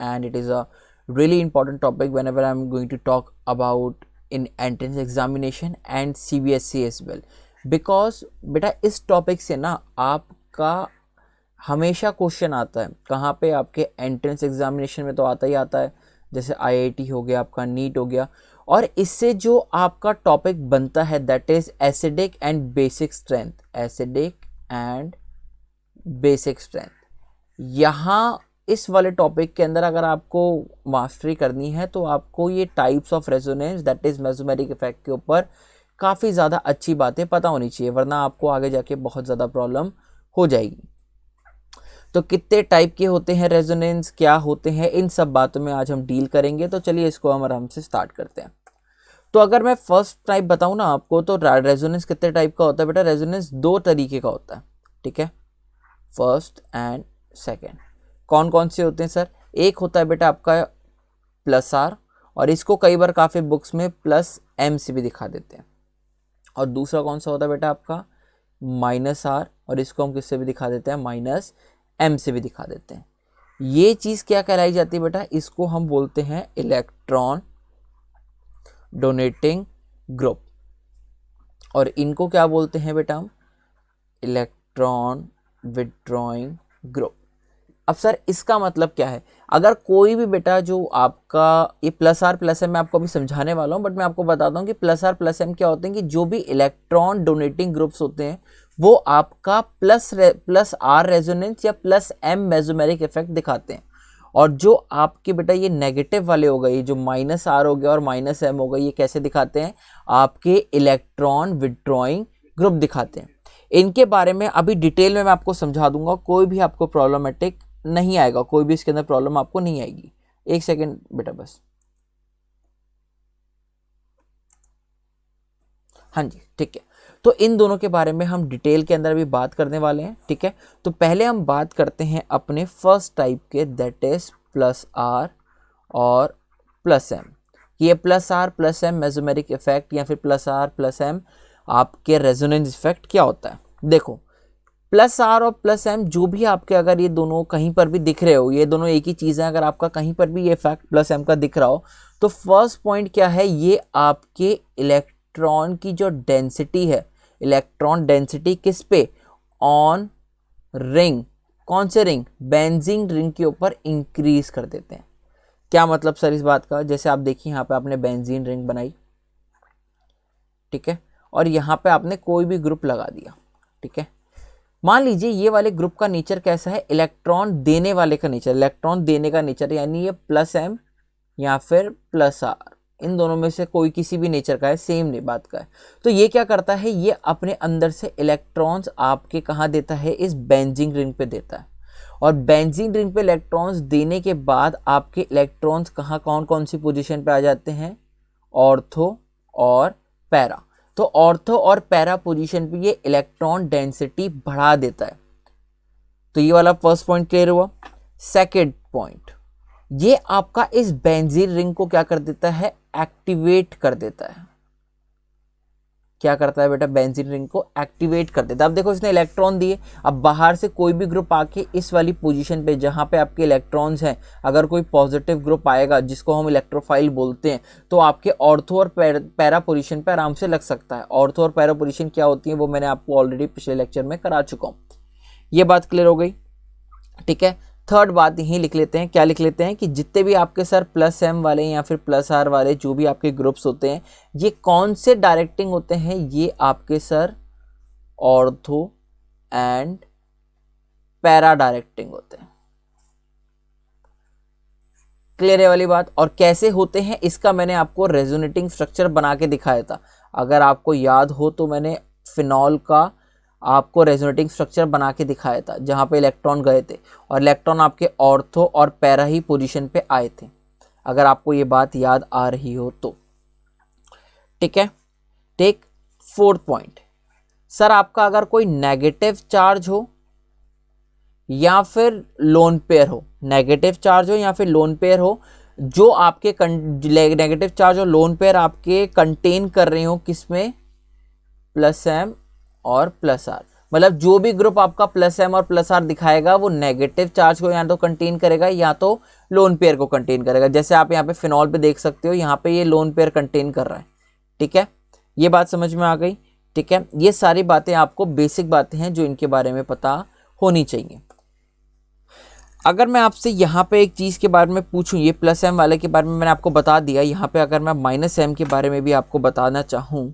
and it is a really important topic whenever I'm going to talk about in entrance examination and CBSE as well, because बेटा इस topic से ना आपका हमेशा question आता है। कहाँ पे? आपके एंट्रेंस एग्जामिनेशन में तो आता ही आता है, जैसे IIT हो गया, आपका नीट हो गया, और इससे जो आपका टॉपिक बनता है that is acidic and basic strength. Acidic and basic strength, यहाँ इस वाले टॉपिक के अंदर अगर आपको मास्टरी करनी है तो आपको ये types of resonance that is mesomeric effect के ऊपर काफ़ी ज़्यादा अच्छी बातें पता होनी चाहिए, वरना आपको आगे जाके बहुत ज़्यादा प्रॉब्लम हो जाएगी। तो कितने टाइप के होते हैं रेजोनेंस, क्या होते हैं, इन सब बातों में आज हम डील करेंगे। तो चलिए इसको हम आराम से स्टार्ट करते हैं। तो अगर मैं फर्स्ट टाइप बताऊं ना आपको, तो रेजोनेंस कितने टाइप का होता है बेटा? रेजोनेंस दो तरीके का होता है, ठीक है, फर्स्ट एंड सेकेंड। कौन कौन से होते हैं सर? एक होता है बेटा आपका प्लस आर, और इसको कई बार काफ़ी बुक्स में प्लस एम से भी दिखा देते हैं। और दूसरा कौन सा होता है बेटा आपका माइनस आर, और इसको हम किससे भी दिखा देते हैं? माइनस एम से भी दिखा देते हैं। ये चीज़ क्या कहलाई जाती है बेटा? इसको हम बोलते हैं इलेक्ट्रॉन डोनेटिंग ग्रुप, और इनको क्या बोलते हैं बेटा हम? Electron withdrawing group. अब सर इसका मतलब क्या है? अगर कोई भी बेटा जो आपका ये प्लस आर प्लस एम मैं आपको अभी समझाने वाला हूँ, बट मैं आपको बताता हूँ कि प्लस आर प्लस एम क्या होते हैं, कि जो भी इलेक्ट्रॉन डोनेटिंग ग्रुप्स होते हैं वो आपका प्लस आर रेजोनेंस या प्लस एम मेसोमेरिक इफेक्ट दिखाते हैं। और जो आपके बेटा ये नेगेटिव वाले हो गए, जो माइनस आर हो गया और माइनस एम हो गई, ये कैसे दिखाते हैं? आपके इलेक्ट्रॉन विड्रॉइंग ग्रुप दिखाते हैं। इनके बारे में अभी डिटेल में मैं आपको समझा दूंगा, कोई भी आपको प्रॉब्लमेटिक नहीं आएगा, कोई भी इसके अंदर प्रॉब्लम आपको नहीं आएगी। एक सेकेंड बेटा बस। हाँ जी, ठीक है। तो इन दोनों के बारे में हम डिटेल के अंदर अभी बात करने वाले हैं, ठीक है। तो पहले हम बात करते हैं अपने फर्स्ट टाइप के, दैट इज प्लस आर और प्लस एम। ये plus R plus M mesomeric effect या फिर प्लस आर प्लस एम आपके रेजोनेंस इफेक्ट क्या होता है? देखो, प्लस आर और प्लस एम जो भी आपके अगर ये दोनों कहीं पर भी दिख रहे हो, ये दोनों एक ही चीज़ है, अगर आपका कहीं पर भी ये इफेक्ट प्लस एम का दिख रहा हो, तो फर्स्ट पॉइंट क्या है? ये आपके इलेक्ट्रॉन की जो डेंसिटी है, इलेक्ट्रॉन डेंसिटी किस पे? On ring. कौन से रिंग? बेंजीन रिंग के ऊपर इंक्रीज कर देते हैं। क्या मतलब सर इस बात का? जैसे आप देखिए यहाँ पे आपने बेंजीन रिंग बनाई, ठीक है, और यहाँ पे आपने कोई भी ग्रुप लगा दिया, ठीक है। मान लीजिए ये वाले ग्रुप का नेचर कैसा है? इलेक्ट्रॉन देने वाले का नेचर, इलेक्ट्रॉन देने का नेचर, यानी ये प्लस एम या फिर प्लस आर, इन दोनों में से कोई किसी भी नेचर का है, सेम नहीं बात का है। तो ये क्या करता है? ये अपने अंदर से इलेक्ट्रॉन्स आपके कहाँ देता है? इस बेंजीन रिंग पे देता है। और बेंजीन रिंग पे इलेक्ट्रॉन्स देने के बाद आपके इलेक्ट्रॉन्स कहाँ कौन कौन सी पोजीशन पे आ जाते हैं? ऑर्थो और पैरा। तो ऑर्थो और पैरा पोजीशन पे ये इलेक्ट्रॉन डेंसिटी बढ़ा देता है। तो ये वाला फर्स्ट पॉइंट क्लियर हुआ। सेकेंड पॉइंट, ये आपका इस बेंजीन रिंग को क्या कर देता है? एक्टिवेट कर देता है। क्या करता है बेटा? बेंजीन रिंग को एक्टिवेट कर देता है। अब देखो इसने इलेक्ट्रॉन दिए, अब बाहर से कोई भी ग्रुप आके इस वाली पोजीशन पे जहां पे आपके इलेक्ट्रॉन्स हैं, अगर कोई पॉजिटिव ग्रुप आएगा जिसको हम इलेक्ट्रोफाइल बोलते हैं, तो आपके ऑर्थो और पैरा पोजीशन पे आराम से लग सकता है। ऑर्थो और पैरा पोजीशन क्या होती है वो मैंने आपको ऑलरेडी पिछले लेक्चर में करा चुका हूँ। ये बात क्लियर हो गई, ठीक है। थर्ड बात यही लिख लेते हैं, क्या लिख लेते हैं कि जितने भी आपके सर प्लस एम वाले या फिर प्लस आर वाले जो भी आपके ग्रुप्स होते हैं, ये कौन से डायरेक्टिंग होते हैं? ये आपके sir ortho and para directing होते हैं। क्लियर है वाली बात? और कैसे होते हैं इसका मैंने आपको रेजोनेटिंग स्ट्रक्चर बना के दिखाया था। अगर आपको याद हो तो मैंने फिनॉल का आपको रेजोनेटिंग स्ट्रक्चर बना के दिखाया था, जहाँ पे इलेक्ट्रॉन गए थे और इलेक्ट्रॉन आपके ऑर्थो और पैरा ही पोजीशन पे आए थे, अगर आपको ये बात याद आ रही हो तो, ठीक है। टेक फोर्थ पॉइंट, सर आपका अगर कोई नेगेटिव चार्ज हो या फिर लोन पेयर हो, नेगेटिव चार्ज हो या फिर लोन पेयर हो, जो आपके नेगेटिव चार्ज और लोन पेयर आपके कंटेन कर रहे हो किसमें? प्लस एम और प्लस आर। मतलब जो भी ग्रुप आपका प्लस एम और प्लस आर दिखाएगा वो नेगेटिव चार्ज को या तो कंटेन करेगा या तो लोन पेयर को कंटेन करेगा। जैसे आप यहाँ पे फिनॉल पे देख सकते हो, यहाँ पे ये लोन पेयर कंटेन कर रहा है, ठीक है। ये बात समझ में आ गई, ठीक है। ये सारी बातें आपको बेसिक बातें हैं जो इनके बारे में पता होनी चाहिए। अगर मैं आपसे यहाँ पे एक चीज़ के बारे में पूछूं, ये प्लस एम वाले के बारे में मैंने आपको बता दिया, यहाँ पे अगर मैं माइनस एम के बारे में भी आपको बताना चाहूँ,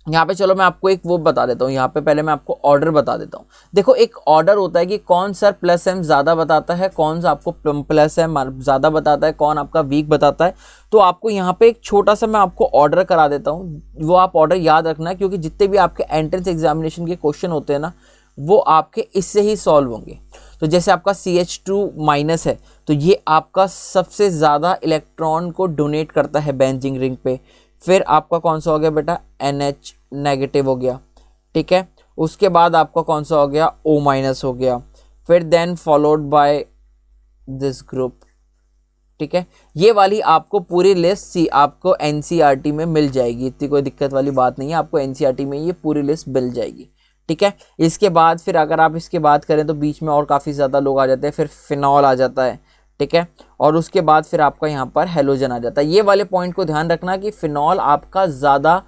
यहाँ पे चलो मैं आपको एक वो बता देता हूँ। यहाँ पे पहले मैं आपको ऑर्डर बता देता हूँ। देखो एक ऑर्डर होता है कि कौन सा प्लस एम ज़्यादा बताता है, कौन सा आपको प्लस एम ज़्यादा बताता है, कौन आपका वीक बताता है। तो आपको यहाँ पे एक छोटा सा मैं आपको ऑर्डर करा देता हूँ, वो आप ऑर्डर याद रखना, क्योंकि जितने भी आपके एंट्रेंस एग्जामिनेशन के क्वेश्चन होते हैं ना, वो आपके इससे ही सॉल्व होंगे। तो जैसे आपका CH2 माइनस है, तो ये आपका सबसे ज़्यादा इलेक्ट्रॉन को डोनेट करता है बेंजीन रिंग पे। फिर आपका कौन सा हो गया बेटा, NH नेगेटिव हो गया, ठीक है। उसके बाद आपका कौन सा हो गया, O माइनस हो गया। फिर then followed by this group, ठीक है। ये वाली आपको पूरी लिस्ट आपको NCERT में मिल जाएगी, इतनी कोई दिक्कत वाली बात नहीं है, आपको NCERT में ये पूरी लिस्ट मिल जाएगी, ठीक है। इसके बाद फिर अगर आप इसके बात करें तो बीच में और काफ़ी ज़्यादा लोग आ जाते हैं, फिर फिनॉल आ जाता है, ठीक है। और उसके बाद फिर आपका यहाँ पर हेलोजन आ जाता है। ये वाले पॉइंट को ध्यान रखना कि फिनॉल आपका ज़्यादा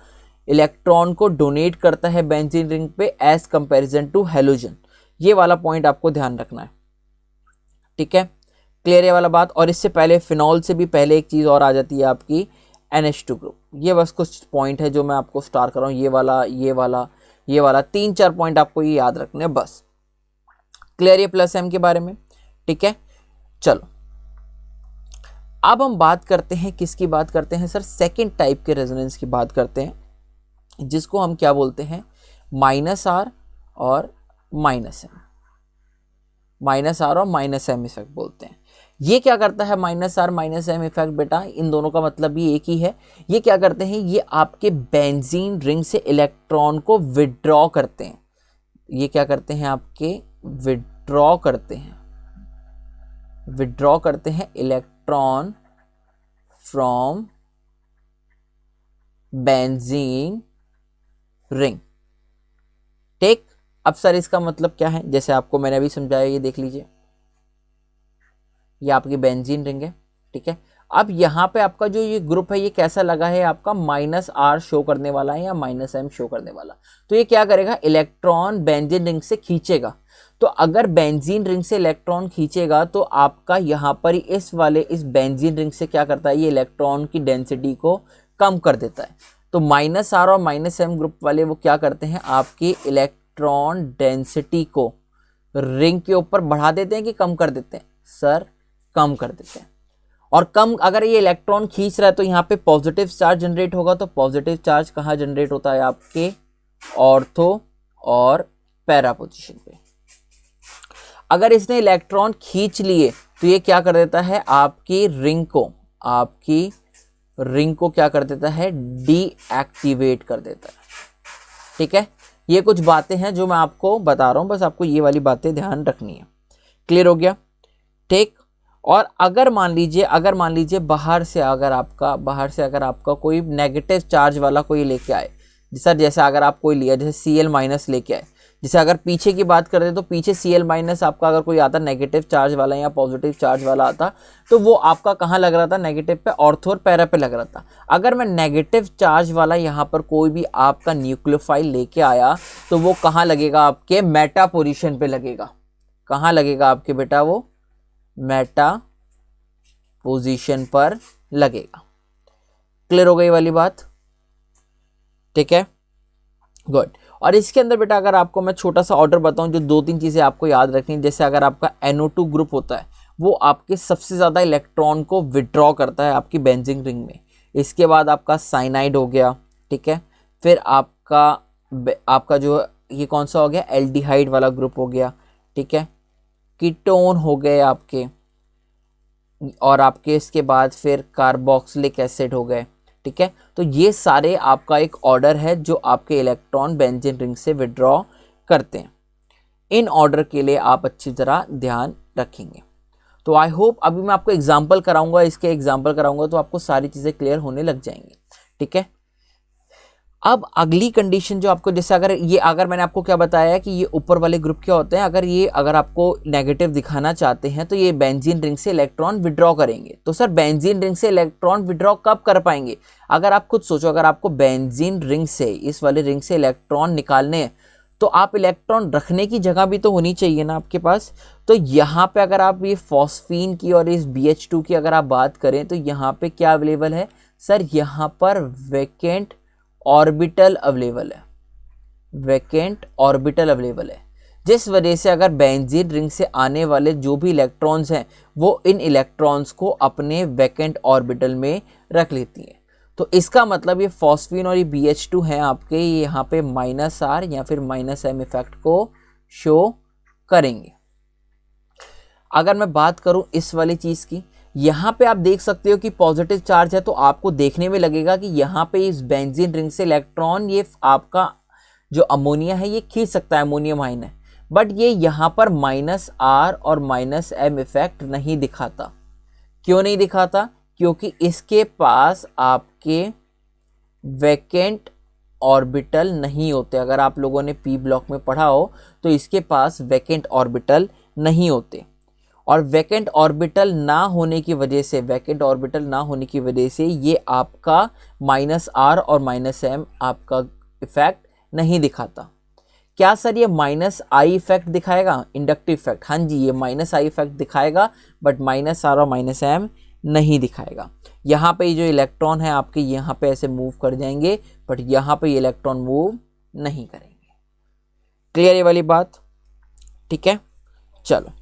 इलेक्ट्रॉन को डोनेट करता है बेंजीन रिंग पे एज कंपैरिजन टू हेलोजन। ये वाला पॉइंट आपको ध्यान रखना है, ठीक है। क्लियर है वाला बात। और इससे पहले फिनॉल से भी पहले एक चीज़ और आ जाती है आपकी NH2 ग्रुप। ये बस कुछ पॉइंट है जो मैं आपको स्टार कर रहा हूँ, ये वाला ये वाला ये वाला 3-4 पॉइंट आपको ये याद रखने हैं बस। क्लियर है प्लस एम के बारे में, ठीक है। चलो अब हम बात करते हैं, किसकी बात करते हैं सर, सेकंड टाइप के रेजोनेंस की बात करते हैं, जिसको हम क्या बोलते हैं, -R और -M, -R और -M इफेक्ट बोलते हैं। ये क्या करता है -R -M इफेक्ट बेटा, इन दोनों का मतलब भी एक ही है। ये क्या करते हैं, ये आपके बेंजीन रिंग से इलेक्ट्रॉन को विड्रॉ करते हैं। ये क्या करते हैं, आपके विड्रॉ करते हैं इलेक्ट्रॉन फ्रॉम बेंजीन रिंग, ठीक। अब सर इसका मतलब क्या है, जैसे आपको मैंने अभी समझाया, ये देख लीजिए, ये आपकी बेंजीन रिंग है, ठीक है। अब यहाँ पे आपका जो ये ग्रुप है, ये कैसा लगा है, आपका -R शो करने वाला है या -M शो करने वाला। तो ये क्या करेगा, इलेक्ट्रॉन बेंजीन रिंग से खींचेगा। तो अगर बेंजीन रिंग से इलेक्ट्रॉन खींचेगा तो आपका यहाँ पर इस बेंजीन रिंग से क्या करता है, ये इलेक्ट्रॉन की डेंसिटी को कम कर देता है। तो -R और -M ग्रुप वाले वो क्या करते हैं, आपकी इलेक्ट्रॉन डेंसिटी को रिंग के ऊपर बढ़ा देते हैं कि कम कर देते हैं, सर कम कर देते हैं। और कम, अगर ये इलेक्ट्रॉन खींच रहा है तो यहाँ पे पॉजिटिव चार्ज जनरेट होगा। तो पॉजिटिव चार्ज कहाँ जनरेट होता है, आपके ऑर्थो और पैरा पोजीशन पे। अगर इसने इलेक्ट्रॉन खींच लिए तो ये क्या कर देता है, आपकी रिंग को क्या कर देता है, डीएक्टिवेट कर देता है, ठीक है। ये कुछ बातें हैं जो मैं आपको बता रहा हूँ, बस आपको ये वाली बातें ध्यान रखनी है। क्लियर हो गया, ठीक। और अगर मान लीजिए बाहर से अगर आपका कोई नेगेटिव चार्ज वाला कोई लेके आए, सर जैसे अगर आप कोई लिया, जैसे Cl- लेके आए, जैसे अगर पीछे की बात करें तो पीछे Cl- आपका अगर कोई आता नेगेटिव चार्ज वाला या पॉजिटिव चार्ज वाला आता, तो वो आपका कहाँ लग रहा था, नेगेटिव पे, ऑर्थो और पैरा पे लग रहा था। अगर मैं नेगेटिव चार्ज वाला यहाँ पर कोई भी आपका न्यूक्लियोफाइल लेके आया तो वो कहाँ लगेगा, आपके मेटा पोजीशन पे लगेगा। कहाँ लगेगा आपके बेटा, वो मेटा पोजीशन पर लगेगा। क्लियर हो गई वाली बात, ठीक है, गुड। और इसके अंदर बेटा अगर आपको मैं छोटा सा ऑर्डर बताऊं, जो 2-3 चीजें आपको याद रखनी, जैसे अगर आपका NO2 ग्रुप होता है, वो आपके सबसे ज्यादा इलेक्ट्रॉन को विड्रॉ करता है आपकी बेंजीन रिंग में। इसके बाद आपका साइनाइड हो गया, ठीक है। फिर आपका जो ये कौन सा हो गया, एल्डिहाइड वाला ग्रुप हो गया, ठीक है। कीटोन हो गए आपके, और आपके इसके बाद फिर कार्बोक्सिलिक एसिड हो गए, ठीक है। तो ये सारे आपका एक ऑर्डर है जो आपके इलेक्ट्रॉन बेंजीन रिंग से विड्रॉ करते हैं। इन ऑर्डर के लिए आप अच्छी तरह ध्यान रखेंगे। तो आई होप अभी मैं आपको एग्जांपल कराऊंगा तो आपको सारी चीज़ें क्लियर होने लग जाएंगी, ठीक है। अब अगली कंडीशन जो आपको, जैसे अगर मैंने आपको क्या बताया कि ये ऊपर वाले ग्रुप क्या होते हैं, अगर आपको नेगेटिव दिखाना चाहते हैं तो ये बेंजीन रिंग से इलेक्ट्रॉन विड्रॉ करेंगे। तो सर बेंजीन रिंग से इलेक्ट्रॉन विड्रॉ कब कर पाएंगे? अगर आप खुद सोचो, अगर आपको बेंजीन रिंग से, इस वाले रिंग से इलेक्ट्रॉन निकालने हैं तो आप इलेक्ट्रॉन रखने की जगह भी तो होनी चाहिए ना आपके पास। तो यहाँ पे अगर आप ये फॉस्फीन की और इस BH2 की अगर आप बात करें तो यहाँ पे क्या अवेलेबल है सर? यहाँ पर वैकेंट ऑर्बिटल अवेलेबल है, वैकेंट ऑर्बिटल अवेलेबल है, जिस वजह से अगर बेंजीन रिंग से आने वाले जो भी इलेक्ट्रॉन्स हैं वो इन इलेक्ट्रॉन्स को अपने वैकेंट ऑर्बिटल में रख लेती हैं। तो इसका मतलब ये फॉस्फीन और ये BH2 हैं आपके, ये यहाँ पे -R या फिर -M इफेक्ट को शो करेंगे। अगर मैं बात करूं इस वाली चीज़ की, यहाँ पे आप देख सकते हो कि पॉजिटिव चार्ज है, तो आपको देखने में लगेगा कि यहाँ पे इस बेंजीन रिंग से इलेक्ट्रॉन, ये आपका जो अमोनिया है ये खींच सकता है, अमोनियम आयन है, बट ये यहाँ पर -R और -M इफेक्ट नहीं दिखाता। क्यों नहीं दिखाता? क्योंकि इसके पास आपके वैकेंट ऑर्बिटल नहीं होते। अगर आप लोगों ने P ब्लॉक में पढ़ा हो तो इसके पास वैकेंट ऑर्बिटल नहीं होते, और वैकेंट ऑर्बिटल ना होने की वजह से, ये आपका -R और -M आपका इफेक्ट नहीं दिखाता। क्या सर ये -I इफेक्ट दिखाएगा, इंडक्टिव इफेक्ट? हाँ जी, ये -I इफेक्ट दिखाएगा, बट -R और -M नहीं दिखाएगा। यहाँ पे जो इलेक्ट्रॉन है आपके यहाँ पे ऐसे मूव कर जाएंगे, बट यहाँ पे ये इलेक्ट्रॉन मूव नहीं करेंगे। क्लियर ये वाली बात? ठीक है, चलो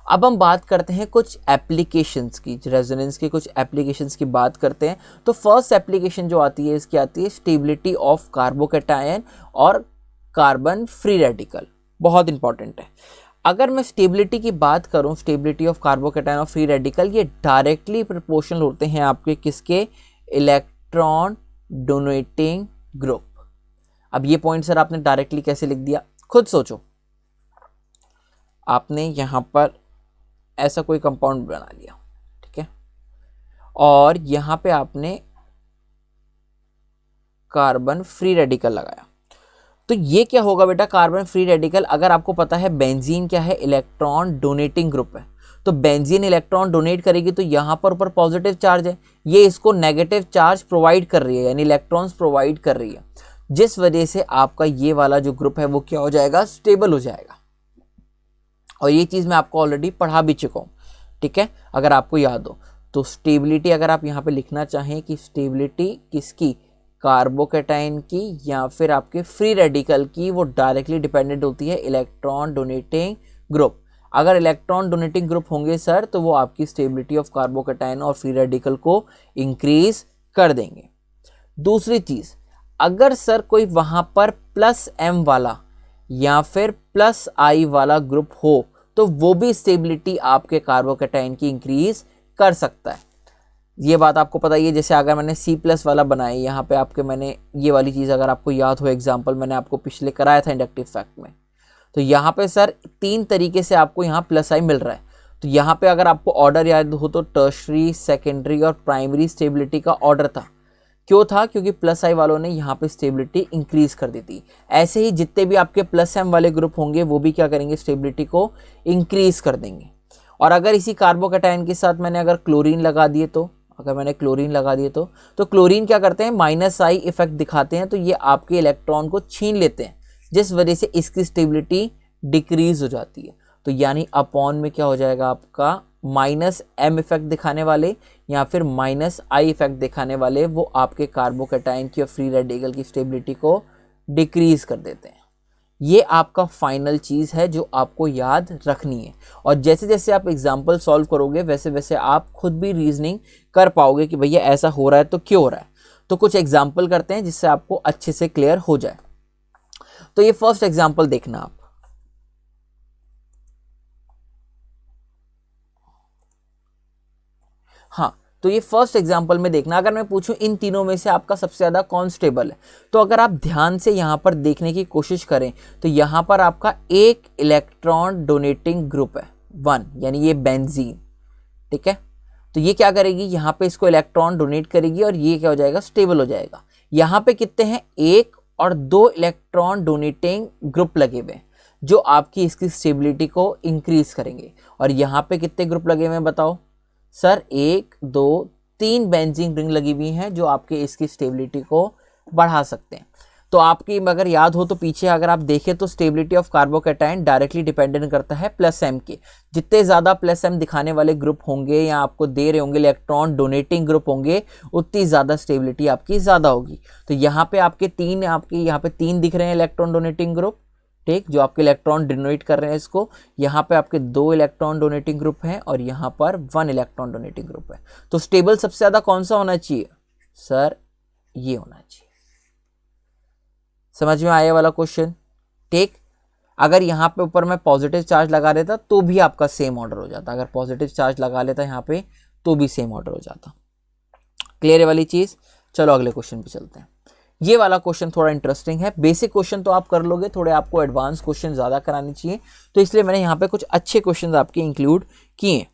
अब हम बात करते हैं कुछ एप्लीकेशंस की, रेजोनेंस की कुछ एप्लीकेशंस की बात करते हैं। तो फर्स्ट एप्लीकेशन जो आती है इसकी आती है स्टेबिलिटी ऑफ कार्बोकैटायन और कार्बन फ्री रेडिकल। बहुत इंपॉर्टेंट है। अगर मैं स्टेबिलिटी की बात करूं, स्टेबिलिटी ऑफ कार्बोकैटायन और फ्री रेडिकल, ये डायरेक्टली प्रोपोर्शनल होते हैं आपके किसके? Electron donating group. अब ये पॉइंट सर आपने डायरेक्टली कैसे लिख दिया? खुद सोचो, आपने यहाँ पर ऐसा कोई कंपाउंड बना लिया, ठीक है, और यहाँ पे आपने कार्बन फ्री रेडिकल लगाया, तो ये क्या होगा बेटा? कार्बन फ्री रेडिकल, अगर आपको पता है बेंजीन क्या है? इलेक्ट्रॉन डोनेटिंग ग्रुप है, तो बेंजीन इलेक्ट्रॉन डोनेट करेगी तो यहाँ पर ऊपर पॉजिटिव चार्ज है, ये इसको नेगेटिव चार्ज प्रोवाइड कर रही है, यानी इलेक्ट्रॉन्स प्रोवाइड कर रही है, जिस वजह से आपका ये वाला जो ग्रुप है वो क्या हो जाएगा? स्टेबल हो जाएगा। और ये चीज़ मैं आपको ऑलरेडी पढ़ा भी चुका हूँ, ठीक है, अगर आपको याद हो तो। स्टेबिलिटी अगर आप यहाँ पे लिखना चाहें कि स्टेबिलिटी किसकी? कार्बोकैटायन की या फिर आपके फ्री रेडिकल की, वो डायरेक्टली डिपेंडेंट होती है इलेक्ट्रॉन डोनेटिंग ग्रुप। अगर इलेक्ट्रॉन डोनेटिंग ग्रुप होंगे सर तो वो आपकी स्टेबिलिटी ऑफ कार्बोकैटायन और फ्री रेडिकल को इंक्रीज कर देंगे। दूसरी चीज़, अगर सर कोई वहाँ पर +M वाला या फिर +I वाला ग्रुप हो तो वो भी स्टेबिलिटी आपके कार्बोकैटायन की इंक्रीज कर सकता है। ये बात आपको पता ही है। जैसे अगर मैंने C+ वाला बनाया, यहाँ पे आपके मैंने ये वाली चीज़ अगर आपको याद हो, एग्जांपल मैंने आपको पिछले कराया था इंडक्टिव फैक्ट में, तो यहाँ पे सर 3 तरीके से आपको यहाँ +I मिल रहा है। तो यहाँ पे अगर आपको ऑर्डर याद हो तो टर्शरी, सेकेंडरी और प्राइमरी स्टेबिलिटी का ऑर्डर था। क्यों था? क्योंकि +I वालों ने यहाँ पे स्टेबिलिटी इंक्रीज कर दी थी। ऐसे ही जितने भी आपके +M वाले ग्रुप होंगे वो भी क्या करेंगे? स्टेबिलिटी को इंक्रीज कर देंगे। और अगर इसी कार्बोकैटायन के साथ मैंने अगर क्लोरीन लगा दिए तो, तो क्लोरीन क्या करते हैं? -I इफेक्ट दिखाते हैं, तो ये आपके इलेक्ट्रॉन को छीन लेते हैं, जिस वजह से इसकी स्टेबिलिटी डिक्रीज हो जाती है। तो यानी अपॉन में क्या हो जाएगा आपका? -M इफेक्ट दिखाने वाले या फिर -I इफेक्ट दिखाने वाले वो आपके कार्बोकैटायन की और फ्री रेडिकल की स्टेबिलिटी को डिक्रीज कर देते हैं। ये आपका फाइनल चीज़ है जो आपको याद रखनी है। और जैसे जैसे आप एग्जाम्पल सॉल्व करोगे वैसे वैसे आप खुद भी रीजनिंग कर पाओगे कि भैया ऐसा हो रहा है तो क्यों हो रहा है। तो कुछ एग्जाम्पल करते हैं जिससे आपको अच्छे से क्लियर हो जाए। तो ये फर्स्ट एग्जाम्पल देखना आप। हाँ, तो ये फर्स्ट एग्जांपल में देखना, अगर मैं पूछूं इन तीनों में से आपका सबसे ज़्यादा कौन स्टेबल है, तो अगर आप ध्यान से यहाँ पर देखने की कोशिश करें तो यहाँ पर आपका एक इलेक्ट्रॉन डोनेटिंग ग्रुप है 1, यानी ये बेंजीन, ठीक है। तो ये क्या करेगी? यहाँ पे इसको इलेक्ट्रॉन डोनेट करेगी और ये क्या हो जाएगा? स्टेबल हो जाएगा। यहाँ पे कितने हैं, 1 और 2 इलेक्ट्रॉन डोनेटिंग ग्रुप लगे हुए हैं जो आपकी इसकी स्टेबिलिटी को इंक्रीज करेंगे। और यहाँ पे कितने ग्रुप लगे हुए हैं बताओ सर, 1 2 3 बेंजीन रिंग लगी हुई हैं जो आपके इसकी स्टेबिलिटी को बढ़ा सकते हैं। तो आपकी अगर याद हो तो पीछे अगर आप देखें तो stability of carbocation directly dependent करता है प्लस एम के। जितने ज़्यादा प्लस एम दिखाने वाले ग्रुप होंगे या आपको दे रहे होंगे इलेक्ट्रॉन डोनेटिंग ग्रुप होंगे, उतनी ज़्यादा स्टेबिलिटी आपकी ज़्यादा होगी। तो यहाँ पे आपके यहाँ पे 3 दिख रहे हैं इलेक्ट्रॉन डोनेटिंग ग्रुप, ठीक, जो आपके इलेक्ट्रॉन डोनेट कर रहे हैं इसको। यहाँ पे आपके 2 इलेक्ट्रॉन डोनेटिंग ग्रुप हैं और यहाँ पर 1 इलेक्ट्रॉन डोनेटिंग ग्रुप है। तो स्टेबल सबसे ज़्यादा कौन सा होना चाहिए सर, ये होना चाहिए। समझ में आया वाला क्वेश्चन, ठीक। अगर यहाँ पे ऊपर मैं पॉजिटिव चार्ज लगा देता तो भी आपका सेम ऑर्डर हो जाता, अगर पॉजिटिव चार्ज लगा लेता यहाँ पे तो भी सेम ऑर्डर हो जाता। क्लियर है वाली चीज। चलो अगले क्वेश्चन पे चलते हैं। ये वाला क्वेश्चन थोड़ा इंटरेस्टिंग है। बेसिक क्वेश्चन तो आप कर लोगे, थोड़े आपको एडवांस क्वेश्चन ज्यादा कराने चाहिए, तो इसलिए मैंने यहाँ पे कुछ अच्छे क्वेश्चन आपके इंक्लूड किए।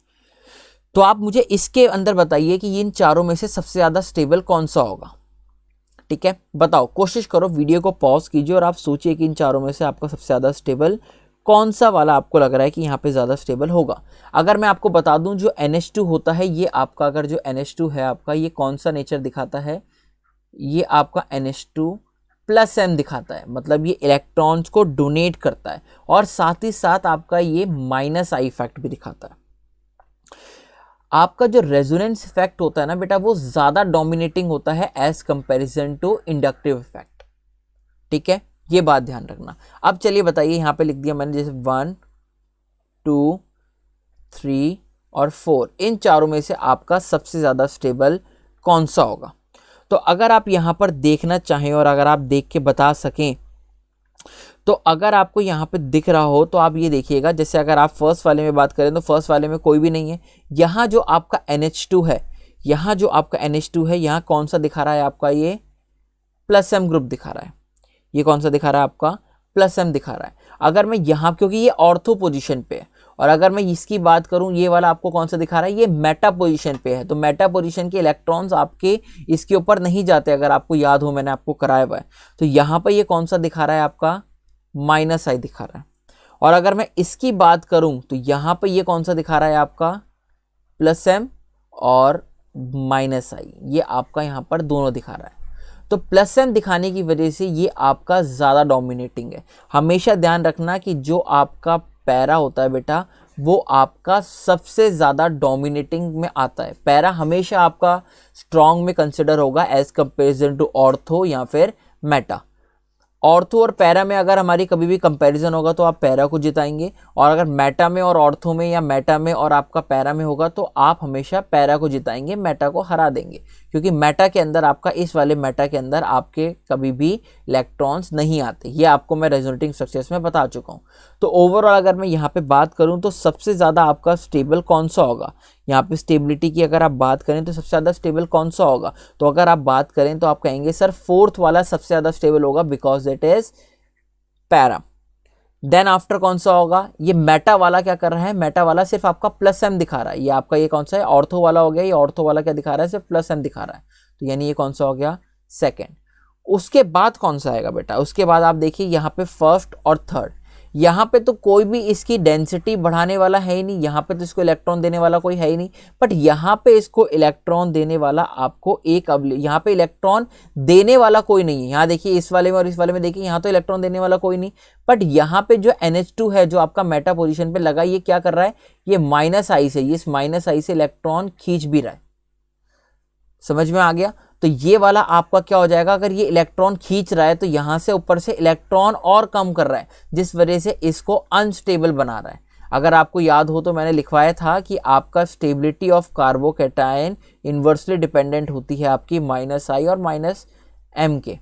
तो आप मुझे इसके अंदर बताइए कि इन चारों में से सबसे ज्यादा स्टेबल कौन सा होगा। ठीक है, बताओ, कोशिश करो, वीडियो को पॉज कीजिए और आप सोचिए कि इन चारों में से आपका सबसे ज़्यादा स्टेबल कौन सा वाला आपको लग रहा है कि यहाँ पे ज़्यादा स्टेबल होगा। अगर मैं आपको बता दूं जो NH2 होता है, ये आपका, अगर जो NH2 है आपका, ये कौन सा नेचर दिखाता है, ये आपका NH2 प्लस M दिखाता है, मतलब ये इलेक्ट्रॉन्स को डोनेट करता है और साथ ही साथ आपका ये माइनस आई इफेक्ट भी दिखाता है। आपका जो रेजोनेंस इफेक्ट होता है ना बेटा, वो ज्यादा डोमिनेटिंग होता है as comparison to inductive effect. ठीक है, ये बात ध्यान रखना। अब चलिए बताइए, यहां पे लिख दिया मैंने जैसे 1 2 3 और 4, इन चारों में से आपका सबसे ज्यादा स्टेबल कौन सा होगा। तो अगर आप यहां पर देखना चाहें और अगर आप देख के बता सकें, तो अगर आपको यहाँ पे दिख रहा हो तो आप ये देखिएगा, जैसे अगर आप फर्स्ट वाले में बात करें तो फर्स्ट वाले में कोई भी नहीं है। यहाँ जो आपका NH2 है, यहाँ जो आपका NH2 है, यहाँ कौन सा दिखा रहा है आपका, ये प्लस M ग्रुप दिखा रहा है। ये कौन सा दिखा रहा है आपका, प्लस M दिखा रहा है। अगर मैं यहाँ, क्योंकि ये ऑर्थो पोजिशन पे है, और अगर मैं इसकी बात करूँ, ये वाला आपको कौन सा दिखा रहा है, ये मेटा पोजिशन पे है। तो मेटा पोजिशन के इलेक्ट्रॉन्स आपके इसके ऊपर नहीं जाते, अगर आपको याद हो, मैंने आपको कराया हुआ है। तो यहाँ पर ये कौन सा दिखा रहा है आपका, माइनस आई दिखा रहा है। और अगर मैं इसकी बात करूं तो यहां पे ये कौन सा दिखा रहा है आपका, प्लस M और माइनस आई, ये आपका यहां पर दोनों दिखा रहा है। तो प्लस M दिखाने की वजह से ये आपका ज़्यादा डोमिनेटिंग है। हमेशा ध्यान रखना कि जो आपका पैरा होता है बेटा, वो आपका सबसे ज़्यादा डोमिनेटिंग में आता है। पैरा हमेशा आपका स्ट्रॉन्ग में कंसिडर होगा एज कंपेरिजन टू ऑर्थो या फिर मेटा। ऑर्थो और पैरा में अगर हमारी कभी भी कंपैरिजन होगा तो आप पैरा को जिताएंगे, और अगर मेटा में और ऑर्थो में या मेटा में और आपका पैरा में होगा तो आप हमेशा पैरा को जिताएंगे, मेटा को हरा देंगे। क्योंकि मेटा के अंदर आपका, इस वाले मेटा के अंदर आपके कभी भी इलेक्ट्रॉन्स नहीं आते। ये आपको मैं रेजोनेटिंग स्ट्रक्चर्स में बता चुका हूँ। तो ओवरऑल अगर मैं यहाँ पे बात करूँ तो सबसे ज़्यादा आपका स्टेबल कौन सा होगा, यहाँ पे स्टेबिलिटी की अगर आप बात करें तो सबसे ज़्यादा स्टेबल कौन सा होगा, तो अगर आप बात करें तो आप कहेंगे सर फोर्थ वाला सबसे ज़्यादा स्टेबल होगा, because it is para. Then after कौन सा होगा, ये मेटा वाला क्या कर रहा है, मेटा वाला सिर्फ आपका प्लस M दिखा रहा है। ये आपका ये कौन सा है, ऑर्थो वाला हो गया। ये ऑर्थो वाला क्या दिखा रहा है, सिर्फ प्लस M दिखा रहा है। तो यानी ये कौन सा हो गया, सेकेंड। उसके बाद कौन सा आएगा बेटा, उसके बाद आप देखिए यहाँ पे फर्स्ट और थर्ड। यहाँ पे तो कोई भी इसकी डेंसिटी बढ़ाने वाला है ही नहीं, यहाँ पे तो इसको इलेक्ट्रॉन देने वाला कोई है ही नहीं। बट यहाँ पे इसको इलेक्ट्रॉन देने वाला आपको एक, अब यहाँ पे इलेक्ट्रॉन देने वाला कोई नहीं है। यहाँ देखिए इस वाले में और इस वाले में देखिए, यहाँ तो इलेक्ट्रॉन देने वाला कोई नहीं। बट यहाँ पे जो NH2 है जो आपका मेटा पोजिशन पे लगा, ये क्या कर रहा है, ये माइनस आई से, ये इस माइनस आई से इलेक्ट्रॉन खींच भी रहा है। समझ में आ गया। तो ये वाला आपका क्या हो जाएगा, अगर ये इलेक्ट्रॉन खींच रहा है तो यहां से ऊपर से इलेक्ट्रॉन और कम कर रहा है, जिस वजह से इसको अनस्टेबल बना रहा है। अगर आपको याद हो तो मैंने लिखवाया था कि आपका stability of carbocation inversely dependent होती है आपकी माइनस आई और माइनस M के।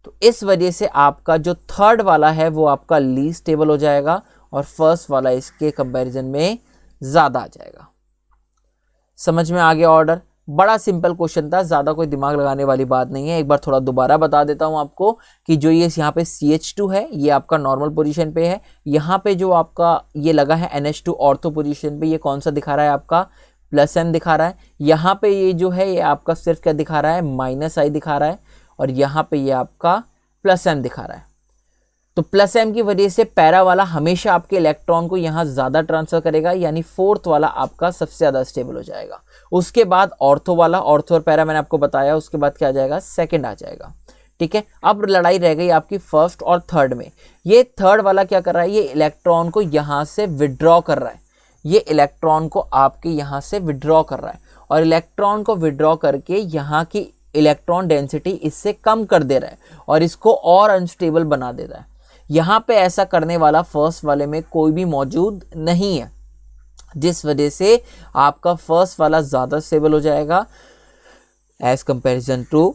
तो इस वजह से आपका जो थर्ड वाला है वो आपका लीस्ट स्टेबल हो जाएगा और फर्स्ट वाला इसके कंपैरिजन में ज्यादा आ जाएगा। समझ में आ गया ऑर्डर। बड़ा सिंपल क्वेश्चन था, ज़्यादा कोई दिमाग लगाने वाली बात नहीं है। एक बार थोड़ा दोबारा बता देता हूँ आपको कि जो ये यहाँ पे CH2 है, ये आपका नॉर्मल पोजीशन पे है। यहाँ पे जो आपका ये लगा है NH2 ऑर्थो पोजीशन पे, ये कौन सा दिखा रहा है आपका, प्लस M दिखा रहा है। यहाँ पे ये जो है ये आपका सिर्फ क्या दिखा रहा है, माइनस आई दिखा रहा है। और यहाँ पे ये आपका प्लस m दिखा रहा है। तो प्लस m की वजह से पैरा वाला हमेशा आपके इलेक्ट्रॉन को यहाँ ज़्यादा ट्रांसफर करेगा, यानी फोर्थ वाला आपका सबसे ज़्यादा स्टेबल हो जाएगा। उसके बाद ऑर्थो वाला, ऑर्थो और पैरा मैंने आपको बताया, उसके बाद क्या आ जाएगा, सेकंड आ जाएगा। ठीक है, अब लड़ाई रह गई आपकी फर्स्ट और थर्ड में। ये थर्ड वाला क्या कर रहा है, ये इलेक्ट्रॉन को यहाँ से विड्रॉ कर रहा है, ये इलेक्ट्रॉन को आपके यहाँ से विड्रॉ कर रहा है, और इलेक्ट्रॉन को विड्रॉ करके यहाँ की इलेक्ट्रॉन डेंसिटी इससे कम कर दे रहा है और इसको और अनस्टेबल बना दे रहा है। यहाँ पे ऐसा करने वाला फर्स्ट वाले में कोई भी मौजूद नहीं है, जिस वजह से आपका फर्स्ट वाला ज़्यादा स्टेबल हो जाएगा एज कंपैरिजन टू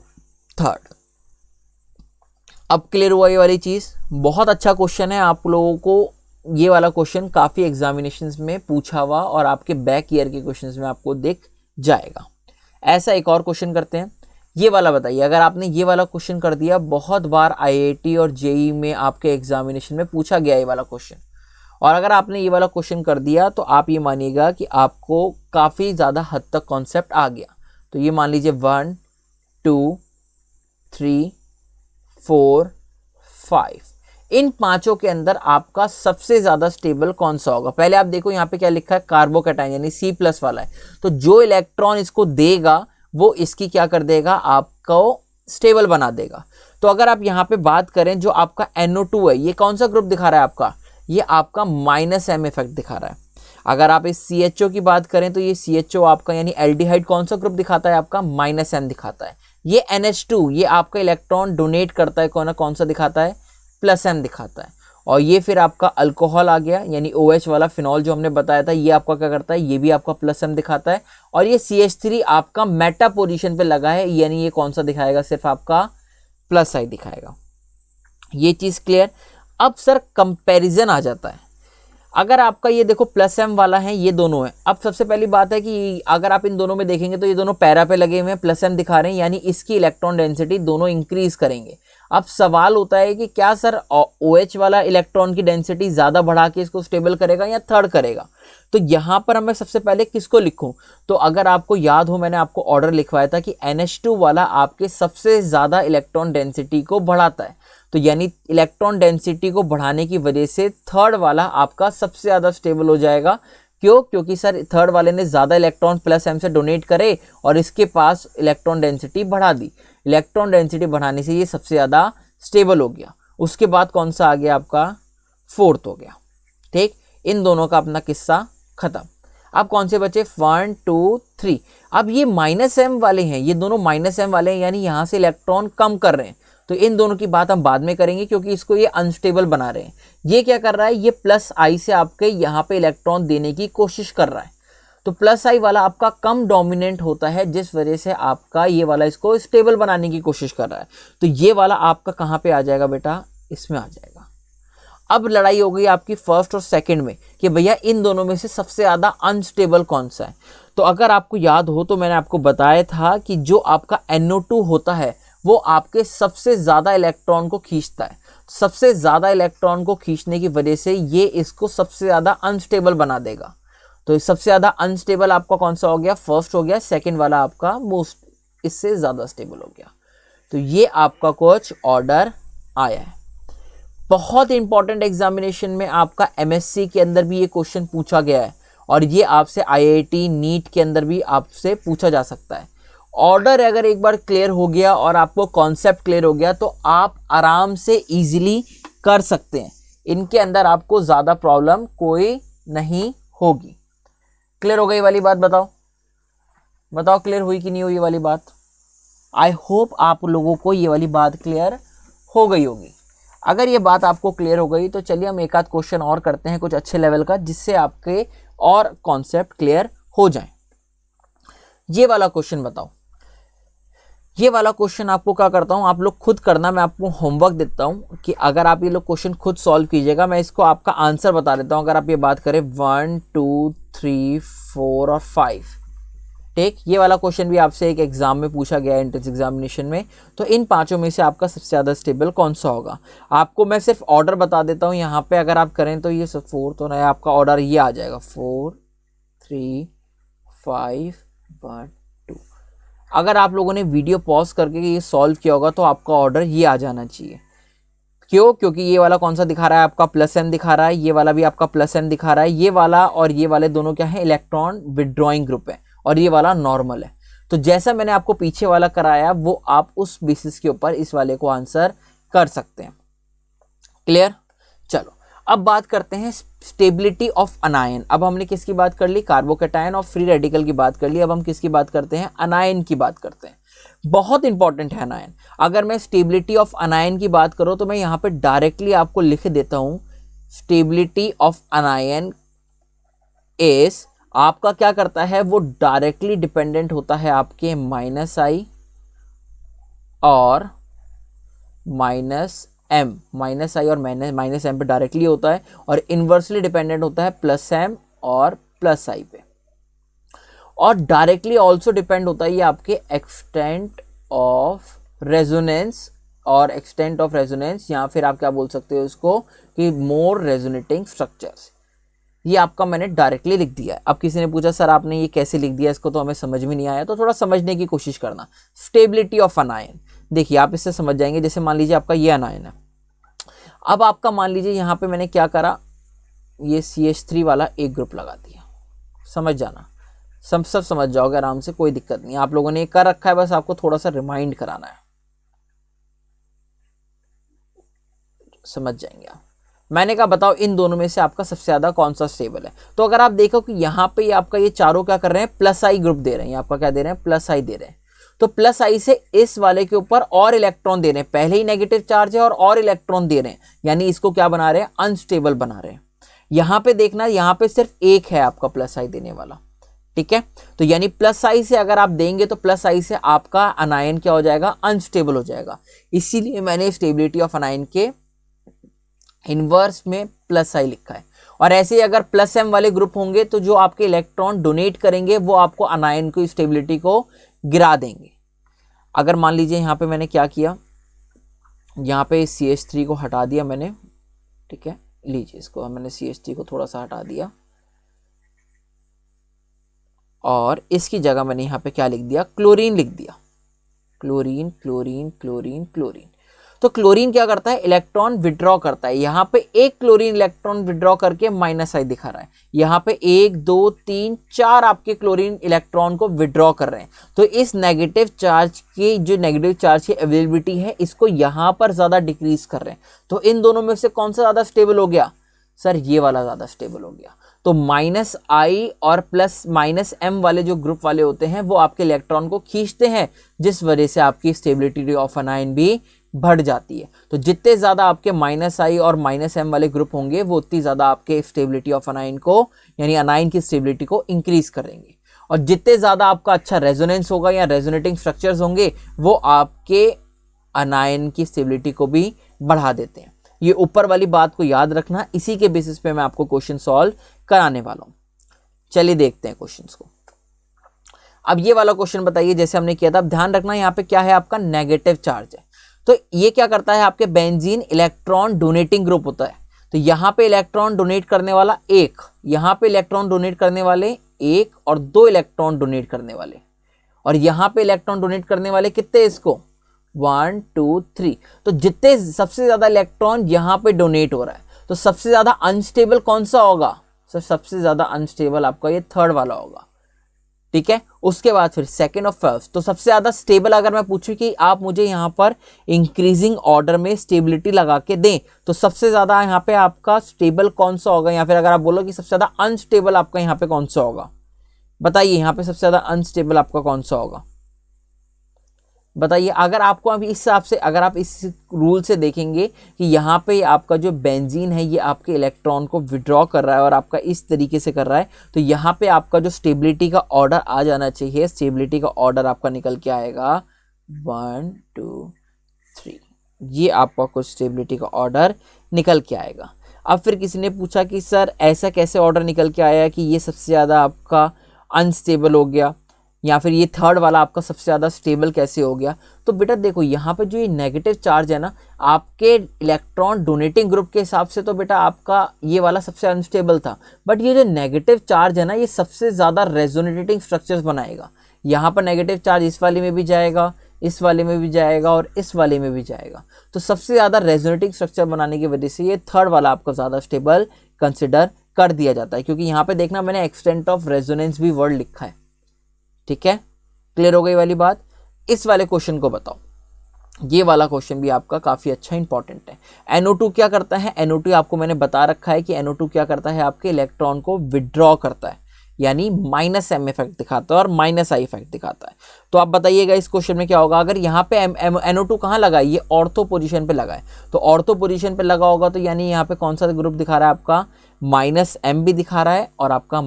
थर्ड। अब क्लियर हुआ ये वाली चीज़? बहुत अच्छा क्वेश्चन है, आप लोगों को ये वाला क्वेश्चन काफ़ी एग्जामिनेशंस में पूछा हुआ और आपके बैक ईयर के क्वेश्चंस में आपको दिख जाएगा। ऐसा एक और क्वेश्चन करते हैं, ये वाला बताइए। अगर आपने ये वाला क्वेश्चन कर दिया, बहुत बार आईआईटी और जेईई में आपके एग्जामिनेशन में पूछा गया ये वाला क्वेश्चन, और अगर आपने ये वाला क्वेश्चन कर दिया तो आप ये मानिएगा कि आपको काफ़ी ज़्यादा हद तक कॉन्सेप्ट आ गया। तो ये मान लीजिए 1 2 3 4 5, इन पांचों के अंदर आपका सबसे ज़्यादा स्टेबल कौन सा होगा? पहले आप देखो यहाँ पे क्या लिखा है, कार्बोकैटायन यानी C+ वाला है, तो जो इलेक्ट्रॉन इसको देगा वो इसकी क्या कर देगा, आपको स्टेबल बना देगा। तो अगर आप यहाँ पे बात करें, जो आपका NO2 है, ये कौन सा ग्रुप दिखा रहा है आपका, ये आपका -M इफेक्ट दिखा रहा है। अगर आप इस CHO की बात करें तो ये CHO आपका यानी एल्डिहाइड कौन सा ग्रुप दिखाता है आपका, -M दिखाता है। ये NH2 ये आपका इलेक्ट्रॉन डोनेट करता है, कौन सा दिखाता है, +M दिखाता है। और ये फिर आपका अल्कोहल आ गया, यानी OH वाला फिनॉल जो हमने बताया था, ये आपका क्या करता है, ये भी आपका +M दिखाता है। और ये CH3 आपका मेटा पोजीशन पे लगा है, यानी ये कौन सा दिखाएगा, सिर्फ आपका +I दिखाएगा। ये चीज़ क्लियर? अब सर कंपैरिजन आ जाता है। अगर आपका ये देखो +M वाला है, ये दोनों है। अब सबसे पहली बात है कि अगर आप इन दोनों में देखेंगे तो ये दोनों पैरा पे लगे हुए हैं, +M दिखा रहे हैं, यानी इसकी इलेक्ट्रॉन डेंसिटी दोनों इंक्रीज करेंगे। अब सवाल होता है कि क्या सर OH वाला इलेक्ट्रॉन की डेंसिटी ज़्यादा बढ़ा के इसको स्टेबल करेगा या थर्ड करेगा? तो यहाँ पर मैं सबसे पहले किसको लिखूँ? तो अगर आपको याद हो, मैंने आपको ऑर्डर लिखवाया था कि NH2 वाला आपके सबसे ज़्यादा इलेक्ट्रॉन डेंसिटी को बढ़ाता है, तो यानी इलेक्ट्रॉन डेंसिटी को बढ़ाने की वजह से थर्ड वाला आपका सबसे ज़्यादा स्टेबल हो जाएगा। क्यों? क्योंकि सर थर्ड वाले ने ज़्यादा इलेक्ट्रॉन +M से डोनेट करे और इसके पास इलेक्ट्रॉन डेंसिटी बढ़ा दी। इलेक्ट्रॉन डेंसिटी बढ़ाने से ये सबसे ज़्यादा स्टेबल हो गया। उसके बाद कौन सा आ गया आपका, फोर्थ हो गया। ठीक, इन दोनों का अपना किस्सा खत्म। अब कौन से बचे, 1 2 3। अब ये -M वाले हैं, ये दोनों -M वाले हैं, यानी यहाँ से इलेक्ट्रॉन कम कर रहे हैं। तो इन दोनों की बात हम बाद में करेंगे, क्योंकि इसको ये अनस्टेबल बना रहे हैं। ये क्या कर रहा है, ये +I से आपके यहाँ पे इलेक्ट्रॉन देने की कोशिश कर रहा है। तो +I वाला आपका कम डोमिनेंट होता है, जिस वजह से आपका ये वाला इसको स्टेबल बनाने की कोशिश कर रहा है। तो ये वाला आपका कहाँ पे आ जाएगा बेटा, इसमें आ जाएगा। अब लड़ाई हो गई आपकी फर्स्ट और सेकंड में कि भैया इन दोनों में से सबसे ज़्यादा अनस्टेबल कौन सा है। तो अगर आपको याद हो तो मैंने आपको बताया था कि जो आपका NO2 होता है वो आपके सबसे ज़्यादा इलेक्ट्रॉन को खींचता है। सबसे ज़्यादा इलेक्ट्रॉन को खींचने की वजह से ये इसको सबसे ज़्यादा अनस्टेबल बना देगा। तो सबसे ज़्यादा अनस्टेबल आपका कौन सा हो गया, फर्स्ट हो गया। सेकंड वाला आपका मोस्ट इससे ज़्यादा स्टेबल हो गया। तो ये आपका कुछ ऑर्डर आया है। बहुत इंपॉर्टेंट एग्जामिनेशन में आपका MSc के अंदर भी ये क्वेश्चन पूछा गया है, और ये आपसे IIT नीट के अंदर भी आपसे पूछा जा सकता है। ऑर्डर अगर एक बार क्लियर हो गया और आपको कॉन्सेप्ट क्लियर हो गया तो आप आराम से इजीली कर सकते हैं। इनके अंदर आपको ज़्यादा प्रॉब्लम कोई नहीं होगी। क्लियर हो गई वाली बात? बताओ क्लियर हुई कि नहीं हुई ये वाली बात? आई होप आप लोगों को ये वाली बात क्लियर हो गई होगी। अगर ये बात आपको क्लियर हो गई तो चलिए हम एक आध क्वेश्चन और करते हैं कुछ अच्छे लेवल का, जिससे आपके और कॉन्सेप्ट क्लियर हो जाए। ये वाला क्वेश्चन बताओ। ये वाला क्वेश्चन आपको क्या करता हूँ, आप लोग खुद करना, मैं आपको होमवर्क देता हूँ कि अगर आप ये लोग क्वेश्चन खुद सॉल्व कीजिएगा। मैं इसको आपका आंसर बता देता हूँ। अगर आप ये बात करें 1 2 3 4 और 5, ठीक, ये वाला क्वेश्चन भी आपसे एक एग्जाम में पूछा गया है, एंट्रेंस एग्जामिनेशन में। तो इन पांचों में से आपका सबसे ज़्यादा स्टेबल कौन सा होगा? आपको मैं सिर्फ ऑर्डर बता देता हूँ। यहाँ पे अगर आप करें तो ये सब 4 तो नया आपका ऑर्डर ये आ जाएगा 4 3 5 1 2। अगर आप लोगों ने वीडियो पॉज करके ये सॉल्व किया होगा तो आपका ऑर्डर ये आ जाना चाहिए। क्यों? क्योंकि ये वाला कौन सा दिखा रहा है आपका, प्लस एम दिखा रहा है, ये वाला भी आपका प्लस एम दिखा रहा है, ये वाला और ये वाले दोनों क्या है, इलेक्ट्रॉन विड्रॉइंग ग्रुप है, और ये वाला नॉर्मल है। तो जैसा मैंने आपको पीछे वाला कराया वो आप उस बेसिस के ऊपर इस वाले को आंसर कर सकते हैं। क्लियर? चलो अब बात करते हैं स्टेबिलिटी ऑफ अनायन। अब हमने किसकी बात कर ली, कार्बोकैटायन और फ्री रेडिकल की बात कर ली। अब हम किसकी बात करते हैं, अनायन की बात करते हैं। बहुत इंपॉर्टेंट है अनायन। अगर मैं स्टेबिलिटी ऑफ अनायन की बात करूं तो मैं यहां पे डायरेक्टली आपको लिख देता हूं, स्टेबिलिटी ऑफ अनायन इज, आपका क्या करता है, वो डायरेक्टली डिपेंडेंट होता है आपके -I और -M और -M पे डायरेक्टली होता है, और इनवर्सली डिपेंडेंट होता है +M और +I पे, और डायरेक्टली ऑल्सो डिपेंड होता है ये आपके एक्सटेंट ऑफ रेजोनेंस, और एक्सटेंट ऑफ रेजोनेंस या फिर आप क्या बोल सकते हो इसको कि मोर रेजोनेटिंग स्ट्रक्चर्स। ये आपका मैंने डायरेक्टली लिख दिया है। अब किसी ने पूछा सर आपने ये कैसे लिख दिया, इसको तो हमें समझ में नहीं आया, तो थोड़ा समझने की कोशिश करना। स्टेबिलिटी ऑफ अनायन, देखिए आप इससे समझ जाएंगे। जैसे मान लीजिए आपका ये अनायन है, अब आपका मान लीजिए यहाँ पे मैंने क्या करा, ये CH3 वाला एक ग्रुप लगा दिया। समझ जाना, सब समझ जाओगे आराम से, कोई दिक्कत नहीं। आप लोगों ने कर रखा है, बस आपको थोड़ा सा रिमाइंड कराना है, समझ जाएंगे आप। मैंने कहा बताओ इन दोनों में से आपका सबसे ज्यादा कौन सा स्टेबल है। तो अगर आप देखो कि यहाँ पे ये आपका ये चारों क्या कर रहे हैं, +I ग्रुप दे रहे हैं, आपका क्या दे रहे हैं, +I दे रहे हैं। तो +I से इस वाले के ऊपर और इलेक्ट्रॉन दे रहे हैं, पहले ही नेगेटिव चार्ज है और इलेक्ट्रॉन दे रहे हैं, यानी इसको क्या बना रहे हैं, अनस्टेबल बना रहे हैं। यहाँ पे देखना, यहाँ पे सिर्फ एक है आपका +I देने वाला, ठीक है। तो यानी +I से अगर आप देंगे तो +I से आपका अनायन क्या हो जाएगा, अनस्टेबल हो जाएगा। इसीलिए मैंने स्टेबिलिटी ऑफ अनायन के इनवर्स में +I लिखा है। और ऐसे ही अगर +M वाले ग्रुप होंगे तो जो आपके इलेक्ट्रॉन डोनेट करेंगे वो आपको अनायन की स्टेबिलिटी को गिरा देंगे। अगर मान लीजिए यहाँ पे मैंने क्या किया, यहाँ पे CH3 को हटा दिया मैंने, ठीक है, लीजिए इसको मैंने CH3 को थोड़ा सा हटा दिया, और इसकी जगह मैंने यहाँ पे क्या लिख दिया, क्लोरीन लिख दिया। Chlorine chlorine chlorine chlorine. तो क्लोरीन क्या करता है, इलेक्ट्रॉन विड्रॉ करता है। यहाँ पे एक क्लोरीन इलेक्ट्रॉन विड्रॉ करके -I दिखा रहा है, यहाँ पे 1 2 3 4 आपके क्लोरीन इलेक्ट्रॉन को विड्रॉ कर रहे हैं। तो इस नेगेटिव चार्ज की, जो नेगेटिव चार्ज की अवेलेबिलिटी है, इसको यहाँ पर ज्यादा डिक्रीज कर रहे हैं। तो इन दोनों में से कौन सा ज्यादा स्टेबल हो गया, सर ये वाला ज्यादा स्टेबल हो गया। तो -I और +M वाले जो ग्रुप वाले होते हैं वो आपके इलेक्ट्रॉन को खींचते हैं, जिस वजह से आपकी स्टेबिलिटी ऑफ अनायन भी बढ़ जाती है। तो जितने ज्यादा आपके -I और -M वाले ग्रुप होंगे वो उतनी ज्यादा आपके स्टेबिलिटी ऑफ अनायन को, यानी अनायन की स्टेबिलिटी को इंक्रीज करेंगे। और जितने ज्यादा आपका अच्छा रेजोनेंस होगा या रेजोनेटिंग स्ट्रक्चर्स होंगे वो आपके अनायन की स्टेबिलिटी को भी बढ़ा देते हैं। ये ऊपर वाली बात को याद रखना, इसी के बेसिस पे मैं आपको क्वेश्चन सॉल्व कराने वाला हूं। चलिए देखते हैं क्वेश्चंस को। अब ये वाला क्वेश्चन बताइए, जैसे हमने किया था। अब ध्यान रखना यहाँ पे क्या है, आपका नेगेटिव चार्ज है। तो ये क्या करता है, आपके बेंजीन इलेक्ट्रॉन डोनेटिंग ग्रुप होता है। तो यहाँ पे इलेक्ट्रॉन डोनेट करने वाला एक, यहाँ पे इलेक्ट्रॉन डोनेट करने वाले एक और 2 इलेक्ट्रॉन डोनेट करने वाले, और यहाँ पे इलेक्ट्रॉन डोनेट करने वाले कितने, इसको 1 2 3। तो जितने सबसे ज्यादा इलेक्ट्रॉन यहाँ पे डोनेट हो रहा है, तो सबसे ज्यादा अनस्टेबल कौन सा होगा, सर सबसे ज्यादा अनस्टेबल आपका ये थर्ड वाला होगा, ठीक है। उसके बाद फिर सेकंड और फर्स्ट। तो सबसे ज्यादा स्टेबल अगर मैं पूछूं कि आप मुझे यहाँ पर इंक्रीजिंग ऑर्डर में स्टेबिलिटी लगा के दें, तो सबसे ज्यादा यहाँ पे आपका स्टेबल कौन सा होगा, या फिर अगर आप बोलो कि सबसे ज्यादा अनस्टेबल आपका यहाँ पे कौन सा होगा, बताइए यहाँ पे सबसे ज्यादा अनस्टेबल आपका कौन सा होगा, बताइए। अगर आपको अभी इस हिसाब से, अगर आप इस रूल से देखेंगे कि यहाँ पे आपका जो बेंजीन है ये आपके इलेक्ट्रॉन को विड्रॉ कर रहा है और आपका इस तरीके से कर रहा है, तो यहाँ पे आपका जो स्टेबिलिटी का ऑर्डर आ जाना चाहिए, स्टेबिलिटी का ऑर्डर आपका निकल के आएगा 1 2 3। ये आपका कुछ स्टेबिलिटी का ऑर्डर निकल के आएगा। अब फिर किसी ने पूछा कि सर ऐसा कैसे ऑर्डर निकल के आया कि ये सबसे ज़्यादा आपका अनस्टेबल हो गया, या फिर ये थर्ड वाला आपका सबसे ज़्यादा स्टेबल कैसे हो गया। तो बेटा देखो यहाँ पे जो ये नेगेटिव चार्ज है ना, आपके इलेक्ट्रॉन डोनेटिंग ग्रुप के हिसाब से तो बेटा आपका ये वाला सबसे अनस्टेबल था, बट ये जो नेगेटिव चार्ज है ना, ये सबसे ज़्यादा रेजोनेटिंग स्ट्रक्चर्स बनाएगा। यहाँ पर नेगेटिव चार्ज इस वाले में भी जाएगा, इस वाले में भी जाएगा और इस वाले में भी जाएगा। तो सबसे ज़्यादा रेजोनेटिंग स्ट्रक्चर बनाने की वजह से ये थर्ड वाला आपका ज़्यादा स्टेबल कंसिडर कर दिया जाता है, क्योंकि यहाँ पे देखना मैंने एक्सटेंट ऑफ रेजोनेंस भी वर्ड लिखा है। ठीक है, क्लियर हो गई वाली बात। इस वाले क्वेश्चन को बताओ, ये वाला क्वेश्चन भी आपका काफ़ी अच्छा इंपॉर्टेंट है। NO2 क्या करता है? NO2 आपको मैंने बता रखा है कि NO2 क्या करता है, आपके इलेक्ट्रॉन को विड्रॉ करता है, यानी -m इफेक्ट दिखाता है और -I इफेक्ट दिखाता है। तो आप बताइएगा इस क्वेश्चन में क्या होगा। अगर यहाँ पे NO2 कहाँ लगा है, ये ऑर्थो पोजीशन पे लगा है, तो ऑर्थो पोजीशन पे लगा होगा तो यानी यहाँ पे कौन सा ग्रुप दिखा रहा है, आपका -m भी दिखा रहा है और आपका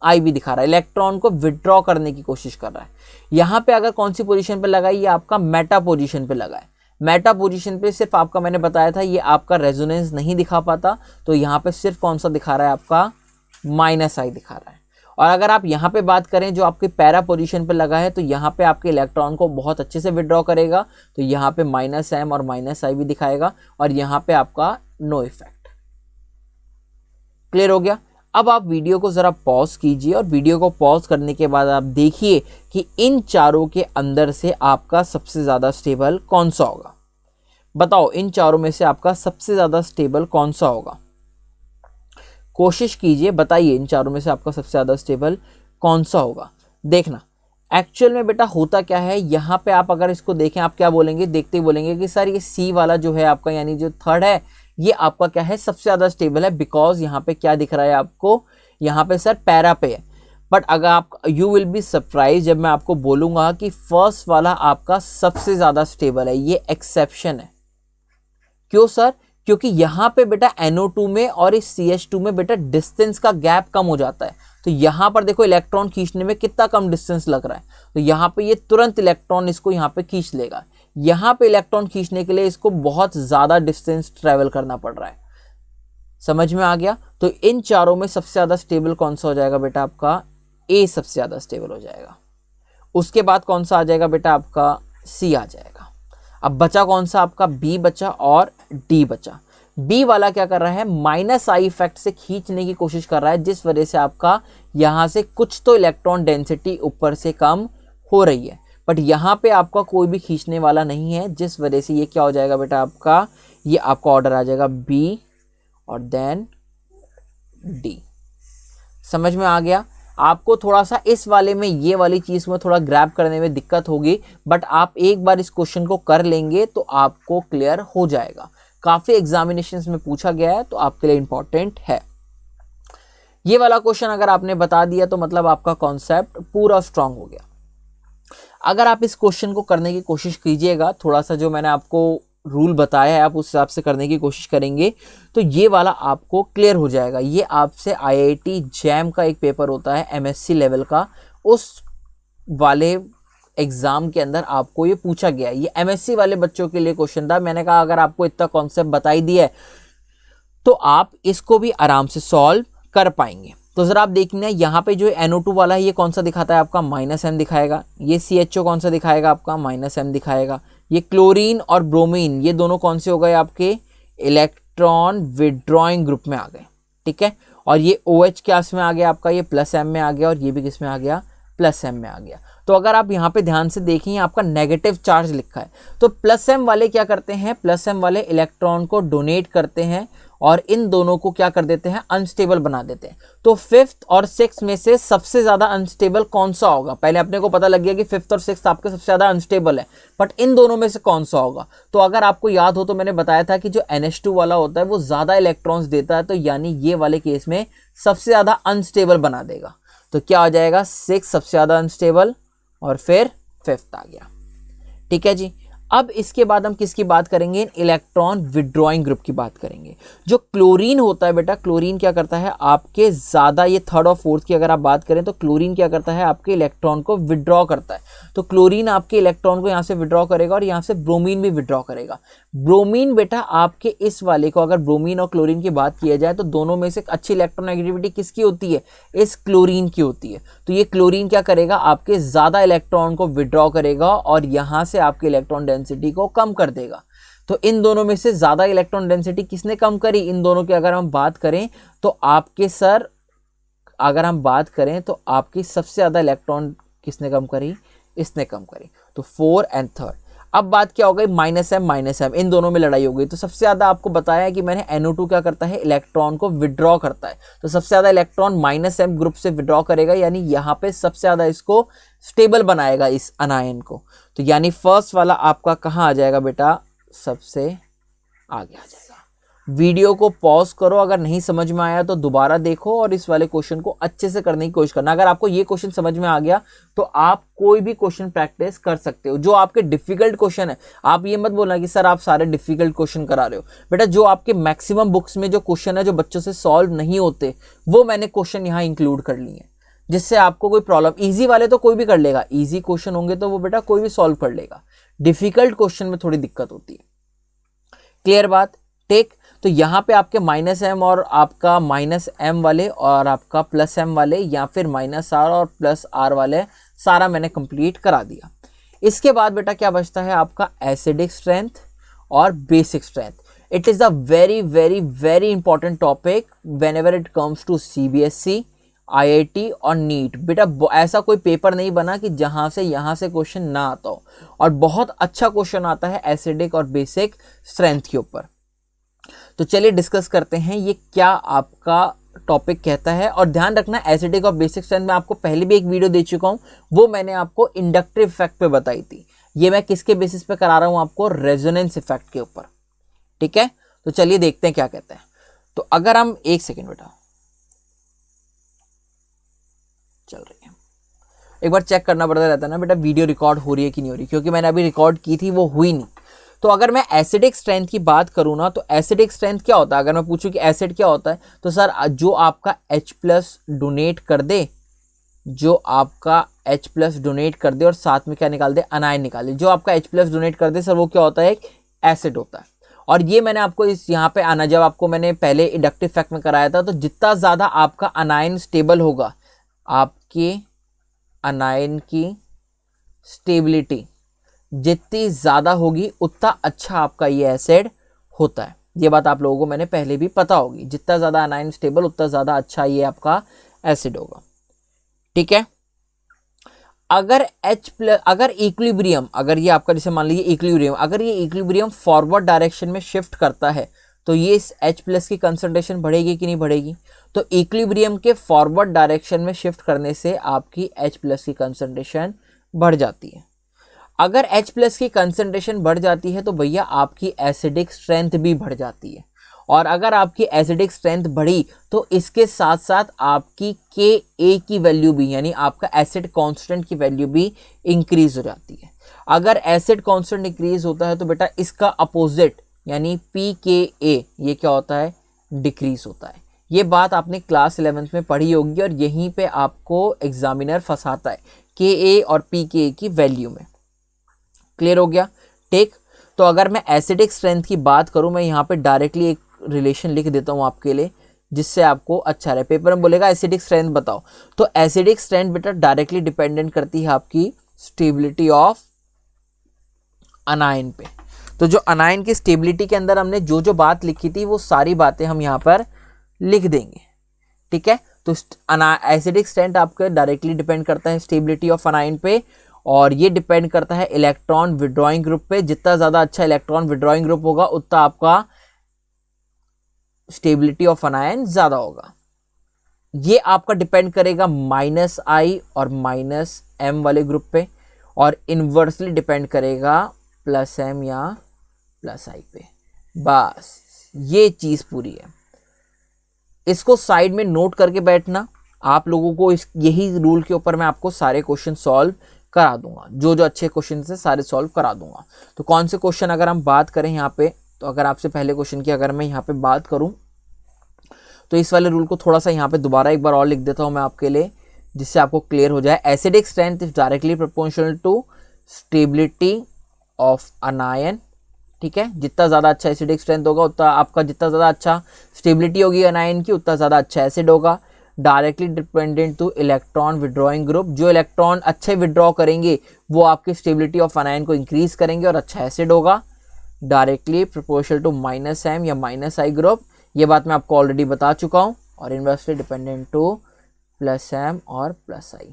-I भी दिखा रहा है, इलेक्ट्रॉन को विड्रॉ करने की कोशिश कर रहा है। यहाँ पे अगर कौन सी पोजीशन पे लगा है, ये आपका मेटा पोजीशन पे लगा है। मेटा पोजीशन पे सिर्फ आपका मैंने बताया था ये आपका रेजोनेंस नहीं दिखा पाता, तो यहाँ पे सिर्फ कौन सा दिखा रहा है, आपका -I दिखा रहा है। और अगर आप यहाँ पे बात करें जो आपके पैरा पोजीशन पे लगा है, तो यहाँ पे आपके इलेक्ट्रॉन को बहुत अच्छे से विड्रॉ करेगा, तो यहाँ पे -m और -I भी दिखाएगा और यहाँ पे आपका नो इफेक्ट। क्लियर हो गया। अब आप वीडियो को ज़रा पॉज कीजिए और वीडियो को पॉज करने के बाद आप देखिए कि इन चारों के अंदर से आपका सबसे ज़्यादा स्टेबल कौन सा होगा। बताओ इन चारों में से आपका सबसे ज़्यादा स्टेबल कौन सा होगा, कोशिश कीजिए, बताइए इन चारों में से आपका सबसे ज़्यादा स्टेबल कौन सा होगा। देखना एक्चुअल में बेटा होता क्या है, यहाँ पे आप अगर इसको देखें, आप क्या बोलेंगे, देखते ही बोलेंगे कि सर ये C वाला जो है आपका, यानी जो थर्ड है, ये आपका क्या है, सबसे ज़्यादा स्टेबल है, बिकॉज यहाँ पे क्या दिख रहा है आपको, यहाँ पे सर पैरा पे है। बट अगर आप यू विल बी सरप्राइज जब मैं आपको बोलूँगा कि फर्स्ट वाला आपका सबसे ज़्यादा स्टेबल है, ये एक्सेप्शन है। क्यों सर? क्योंकि यहाँ पे बेटा NO2 में और इस CH2 में बेटा डिस्टेंस का गैप कम हो जाता है, तो यहाँ पर देखो इलेक्ट्रॉन खींचने में कितना कम डिस्टेंस लग रहा है, तो यहाँ पे ये तुरंत इलेक्ट्रॉन इसको यहाँ पे खींच लेगा। यहाँ पे इलेक्ट्रॉन खींचने के लिए इसको बहुत ज़्यादा डिस्टेंस ट्रेवल करना पड़ रहा है। समझ में आ गया। तो इन चारों में सबसे ज़्यादा स्टेबल कौन सा हो जाएगा बेटा, आपका A सबसे ज़्यादा स्टेबल हो जाएगा। उसके बाद कौन सा आ जाएगा बेटा, आपका C आ जाएगा। अब बचा कौन सा, आपका B बचा और D बचा। B वाला क्या कर रहा है, -I इफेक्ट से खींचने की कोशिश कर रहा है, जिस वजह से आपका यहाँ से कुछ तो इलेक्ट्रॉन डेंसिटी ऊपर से कम हो रही है, बट यहाँ पे आपका कोई भी खींचने वाला नहीं है, जिस वजह से ये क्या हो जाएगा बेटा, आपका ये आपका ऑर्डर आ जाएगा B और देन D। समझ में आ गया। आपको थोड़ा सा इस वाले में ये वाली चीज़ में थोड़ा ग्रैब करने में दिक्कत होगी, बट आप एक बार इस क्वेश्चन को कर लेंगे तो आपको क्लियर हो जाएगा। काफ़ी एग्जामिनेशंस में पूछा गया है, तो आपके लिए इंपॉर्टेंट है। ये वाला क्वेश्चन अगर आपने बता दिया तो मतलब आपका कॉन्सेप्ट पूरा स्ट्रांग हो गया। अगर आप इस क्वेश्चन को करने की कोशिश कीजिएगा, थोड़ा सा जो मैंने आपको रूल बताया है आप उस हिसाब से करने की कोशिश करेंगे, तो ये वाला आपको क्लियर हो जाएगा। ये आपसे IIT जैम का एक पेपर होता है MSc लेवल का, उस वाले एग्ज़ाम के अंदर आपको ये पूछा गया है। ये MSc वाले बच्चों के लिए क्वेश्चन था। मैंने कहा अगर आपको इतना कॉन्सेप्ट बताई दिया है तो आप इसको भी आराम से सॉल्व कर पाएंगे। तो ज़रा आप देखना यहाँ पे जो NO2 वाला है ये कौन सा दिखाता है, आपका -M दिखाएगा। ये CHO कौन सा दिखाएगा, आपका -M दिखाएगा। ये क्लोरीन और ब्रोमीन ये दोनों कौन से हो गए, आपके इलेक्ट्रॉन विड्रॉइंग ग्रुप में आ गए। ठीक है, और ये OH किस में आ गया, आपका ये +M में आ गया और ये भी किस में आ गया, +M में आ गया। तो अगर आप यहाँ पे ध्यान से देखें आपका नेगेटिव चार्ज लिखा है, तो +M वाले क्या करते हैं, +M वाले इलेक्ट्रॉन को डोनेट करते हैं और इन दोनों को क्या कर देते हैं, अनस्टेबल बना देते हैं। तो 5th और 6th में से सबसे ज़्यादा अनस्टेबल कौन सा होगा, पहले अपने को पता लग गया कि 5th और 6th आपके सबसे ज़्यादा अनस्टेबल है, बट इन दोनों में से कौन सा होगा। तो अगर आपको याद हो तो मैंने बताया था कि जो NH2 वाला होता है वो ज़्यादा इलेक्ट्रॉन्स देता है, तो यानी ये वाले केस में सबसे ज़्यादा अनस्टेबल बना देगा। तो क्या हो जाएगा, 6 सबसे ज़्यादा अनस्टेबल और फिर 5th आ गया। ठीक है जी। अब इसके बाद हम किसकी बात करेंगे, इलेक्ट्रॉन विड्रॉइंग ग्रुप की बात करेंगे। जो क्लोरीन होता है बेटा, क्लोरीन क्या करता है, आपके ज़्यादा ये 3rd और 4th की अगर आप बात करें तो क्लोरीन क्या करता है, आपके इलेक्ट्रॉन को विड्रॉ करता है। तो क्लोरीन आपके इलेक्ट्रॉन को यहाँ से विड्रॉ करेगा और यहाँ से ब्रोमीन भी विड्रॉ करेगा। ब्रोमीन बेटा आपके इस वाले को, अगर ब्रोमीन और क्लोरीन की बात किया जाए तो दोनों में से अच्छी इलेक्ट्रोनेगेटिविटी किसकी होती है, इस क्लोरीन की होती है। तो ये क्लोरीन क्या करेगा, आपके ज़्यादा इलेक्ट्रॉन को विड्रॉ करेगा और यहाँ से आपके इलेक्ट्रॉन डेंसिटी को कम कर देगा। तो इन दोनों में से ज़्यादा इलेक्ट्रॉन डेंसिटी किसने कम करी, इन दोनों की अगर हम बात करें तो आपके सर, अगर हम बात करें तो आपकी सबसे ज़्यादा इलेक्ट्रॉन किसने कम करी, इसने कम करी। तो 4 एंड 3। अब बात क्या हो गई, माइनस एम, इन दोनों में लड़ाई हो गई। तो सबसे ज़्यादा आपको बताया है कि मैंने NO2 क्या करता है, इलेक्ट्रॉन को विड्रॉ करता है। तो सबसे ज़्यादा इलेक्ट्रॉन माइनस एम ग्रुप से विड्रॉ करेगा, यानी यहाँ पे सबसे ज़्यादा इसको स्टेबल बनाएगा इस अनायन को। तो यानी फर्स्ट वाला आपका कहाँ आ जाएगा बेटा, सबसे आगे आ जाएगा। वीडियो को पॉज करो, अगर नहीं समझ में आया तो दोबारा देखो और इस वाले क्वेश्चन को अच्छे से करने की कोशिश करना। अगर आपको ये क्वेश्चन समझ में आ गया तो आप कोई भी क्वेश्चन प्रैक्टिस कर सकते हो। जो आपके डिफिकल्ट क्वेश्चन है, आप ये मत बोलना कि सर आप सारे डिफिकल्ट क्वेश्चन करा रहे हो। बेटा जो आपके मैक्सिमम बुक्स में जो क्वेश्चन है जो बच्चों से सॉल्व नहीं होते, वो मैंने क्वेश्चन यहाँ इंक्लूड कर लिए हैं, जिससे आपको कोई प्रॉब्लम, ईजी वाले तो कोई भी कर लेगा, ईजी क्वेश्चन होंगे तो वो बेटा कोई भी सॉल्व कर लेगा, डिफिकल्ट क्वेश्चन में थोड़ी दिक्कत होती है। क्लियर बात, टेक। तो यहाँ पे आपके माइनस एम और आपका माइनस एम वाले और आपका प्लस एम वाले या फिर माइनस आर और प्लस आर वाले सारा मैंने कंप्लीट करा दिया। इसके बाद बेटा क्या बचता है आपका एसिडिक स्ट्रेंथ और basic strength. It is a very very very important topic whenever it comes to CBSE, IIT और नीट। बेटा ऐसा कोई पेपर नहीं बना कि जहाँ से यहाँ से क्वेश्चन ना आता हो, और बहुत अच्छा क्वेश्चन आता है एसिडिक और बेसिक स्ट्रेंथ के ऊपर। तो चलिए डिस्कस करते हैं ये क्या आपका टॉपिक कहता है। और ध्यान रखना, एसिडिक और बेसिक स्ट्रेंथ में आपको पहले भी एक वीडियो दे चुका हूँ, वो मैंने आपको इंडक्टिव इफेक्ट पे बताई थी। ये मैं किसके बेसिस पे करा रहा हूँ आपको, रेजोनेंस इफेक्ट के ऊपर। ठीक है, तो चलिए देखते हैं क्या कहते हैं। तो अगर हम, एक सेकेंड बेटा चल रही है, एक बार चेक करना पड़ता रहता है ना बेटा वीडियो रिकॉर्ड हो रही है कि नहीं हो रही, क्योंकि मैंने अभी रिकॉर्ड की थी वो हुई नहीं। तो अगर मैं एसिडिक स्ट्रेंथ की बात करूँ ना, तो एसिडिक स्ट्रेंथ क्या होता है, अगर मैं पूछूं कि एसिड क्या होता है, तो सर जो आपका H+ डोनेट कर दे, जो आपका H+ डोनेट कर दे और साथ में क्या निकाल दे, अनायन निकाल दे। जो आपका H+ डोनेट कर दे सर वो क्या होता है, एक एसिड होता है। और ये मैंने आपको इस यहाँ पे आना, जब आपको मैंने पहले इंडक्टिव इफेक्ट में कराया था, तो जितना ज़्यादा आपका अनायन स्टेबल होगा, आपके अनायन की स्टेबिलिटी जितनी ज़्यादा होगी उतना अच्छा आपका ये एसिड होता है। ये बात आप लोगों को मैंने पहले भी पता होगी, जितना ज़्यादा अनायन स्टेबल उतना ज़्यादा अच्छा ये आपका एसिड होगा। ठीक है, अगर अगर इक्विलिब्रियम, अगर ये आपका जैसे मान लीजिए इक्विलिब्रियम, अगर ये इक्विलिब्रियम फॉरवर्ड डायरेक्शन में शिफ्ट करता है, तो ये इस H+ की कंसंट्रेशन बढ़ेगी कि नहीं बढ़ेगी। तो इक्विलिब्रियम के फॉरवर्ड डायरेक्शन में शिफ्ट करने से आपकी H+ की कंसंट्रेशन बढ़ जाती है। अगर H+ की कंसंट्रेशन बढ़ जाती है तो भैया आपकी एसिडिक स्ट्रेंथ भी बढ़ जाती है। और अगर आपकी एसिडिक स्ट्रेंथ बढ़ी तो इसके साथ साथ आपकी Ka की वैल्यू भी, यानी आपका एसिड कांस्टेंट की वैल्यू भी इंक्रीज हो जाती है। अगर एसिड कांस्टेंट इंक्रीज होता है तो बेटा इसका अपोजिट यानी pKa ये क्या होता है, डिक्रीज होता है। ये बात आपने क्लास 11th में पढ़ी होगी और यहीं पे आपको एग्जामिनर फंसाता है Ka और pKa की वैल्यू में। क्लियर हो गया, टेक। तो अगर मैं एसिडिक स्ट्रेंथ की बात करूं, मैं यहाँ पे डायरेक्टली एक रिलेशन लिख देता हूँ आपके लिए, जिससे आपको अच्छा रहे। पेपर में बोलेगा एसिडिक स्ट्रेंथ बताओ, तो एसिडिक स्ट्रेंथ बेटा डायरेक्टली डिपेंडेंट करती है आपकी स्टेबिलिटी ऑफ अनायन पे। तो जो अनायन की स्टेबिलिटी के अंदर हमने जो जो बात लिखी थी वो सारी बातें हम यहाँ पर लिख देंगे। ठीक है, तो एसिडिक स्ट्रेंथ आपके डायरेक्टली डिपेंड करता है स्टेबिलिटी ऑफ अनायन पे, और ये डिपेंड करता है इलेक्ट्रॉन विड्रॉइंग ग्रुप पे। जितना ज़्यादा अच्छा इलेक्ट्रॉन विड्रॉइंग ग्रुप होगा उतना आपका स्टेबिलिटी ऑफ अनायन ज़्यादा होगा। ये आपका डिपेंड करेगा -I और -M वाले ग्रुप पे, और इन्वर्सली डिपेंड करेगा +M या +I पे। बस ये चीज़ पूरी है। इसको साइड में नोट करके बैठना। आप लोगों को यही रूल के ऊपर मैं आपको सारे क्वेश्चन सॉल्व करा दूंगा, जो जो अच्छे क्वेश्चन से सारे सॉल्व करा दूंगा। तो कौन से क्वेश्चन अगर हम बात करें यहाँ पे, तो अगर आपसे पहले क्वेश्चन की अगर मैं यहाँ पे बात करूँ तो इस वाले रूल को थोड़ा सा यहाँ पे दोबारा एक बार और लिख देता हूँ मैं आपके लिए, जिससे आपको क्लियर हो जाए। Acidic strength is directly proportional to stability of anion. ठीक है, जितना ज़्यादा अच्छा एसिडिक स्ट्रेंथ होगा उतना आपका, जितना ज़्यादा अच्छा स्टेबिलिटी होगी अनायन की उतना ज़्यादा अच्छा एसिड होगा। Directly dependent two electron withdrawing group, जो इलेक्ट्रॉन अच्छे विड्रॉ करेंगे वो आपकी स्टेबिलिटी ऑफ अनायन को इंक्रीज करेंगे और अच्छा एसिड होगा। डायरेक्टली प्रोपोर्शनल टू -M या -I ग्रुप, ये बात मैं आपको ऑलरेडी बता चुका हूँ। और इन्वर्सली डिपेंडेंट टू +M और +I।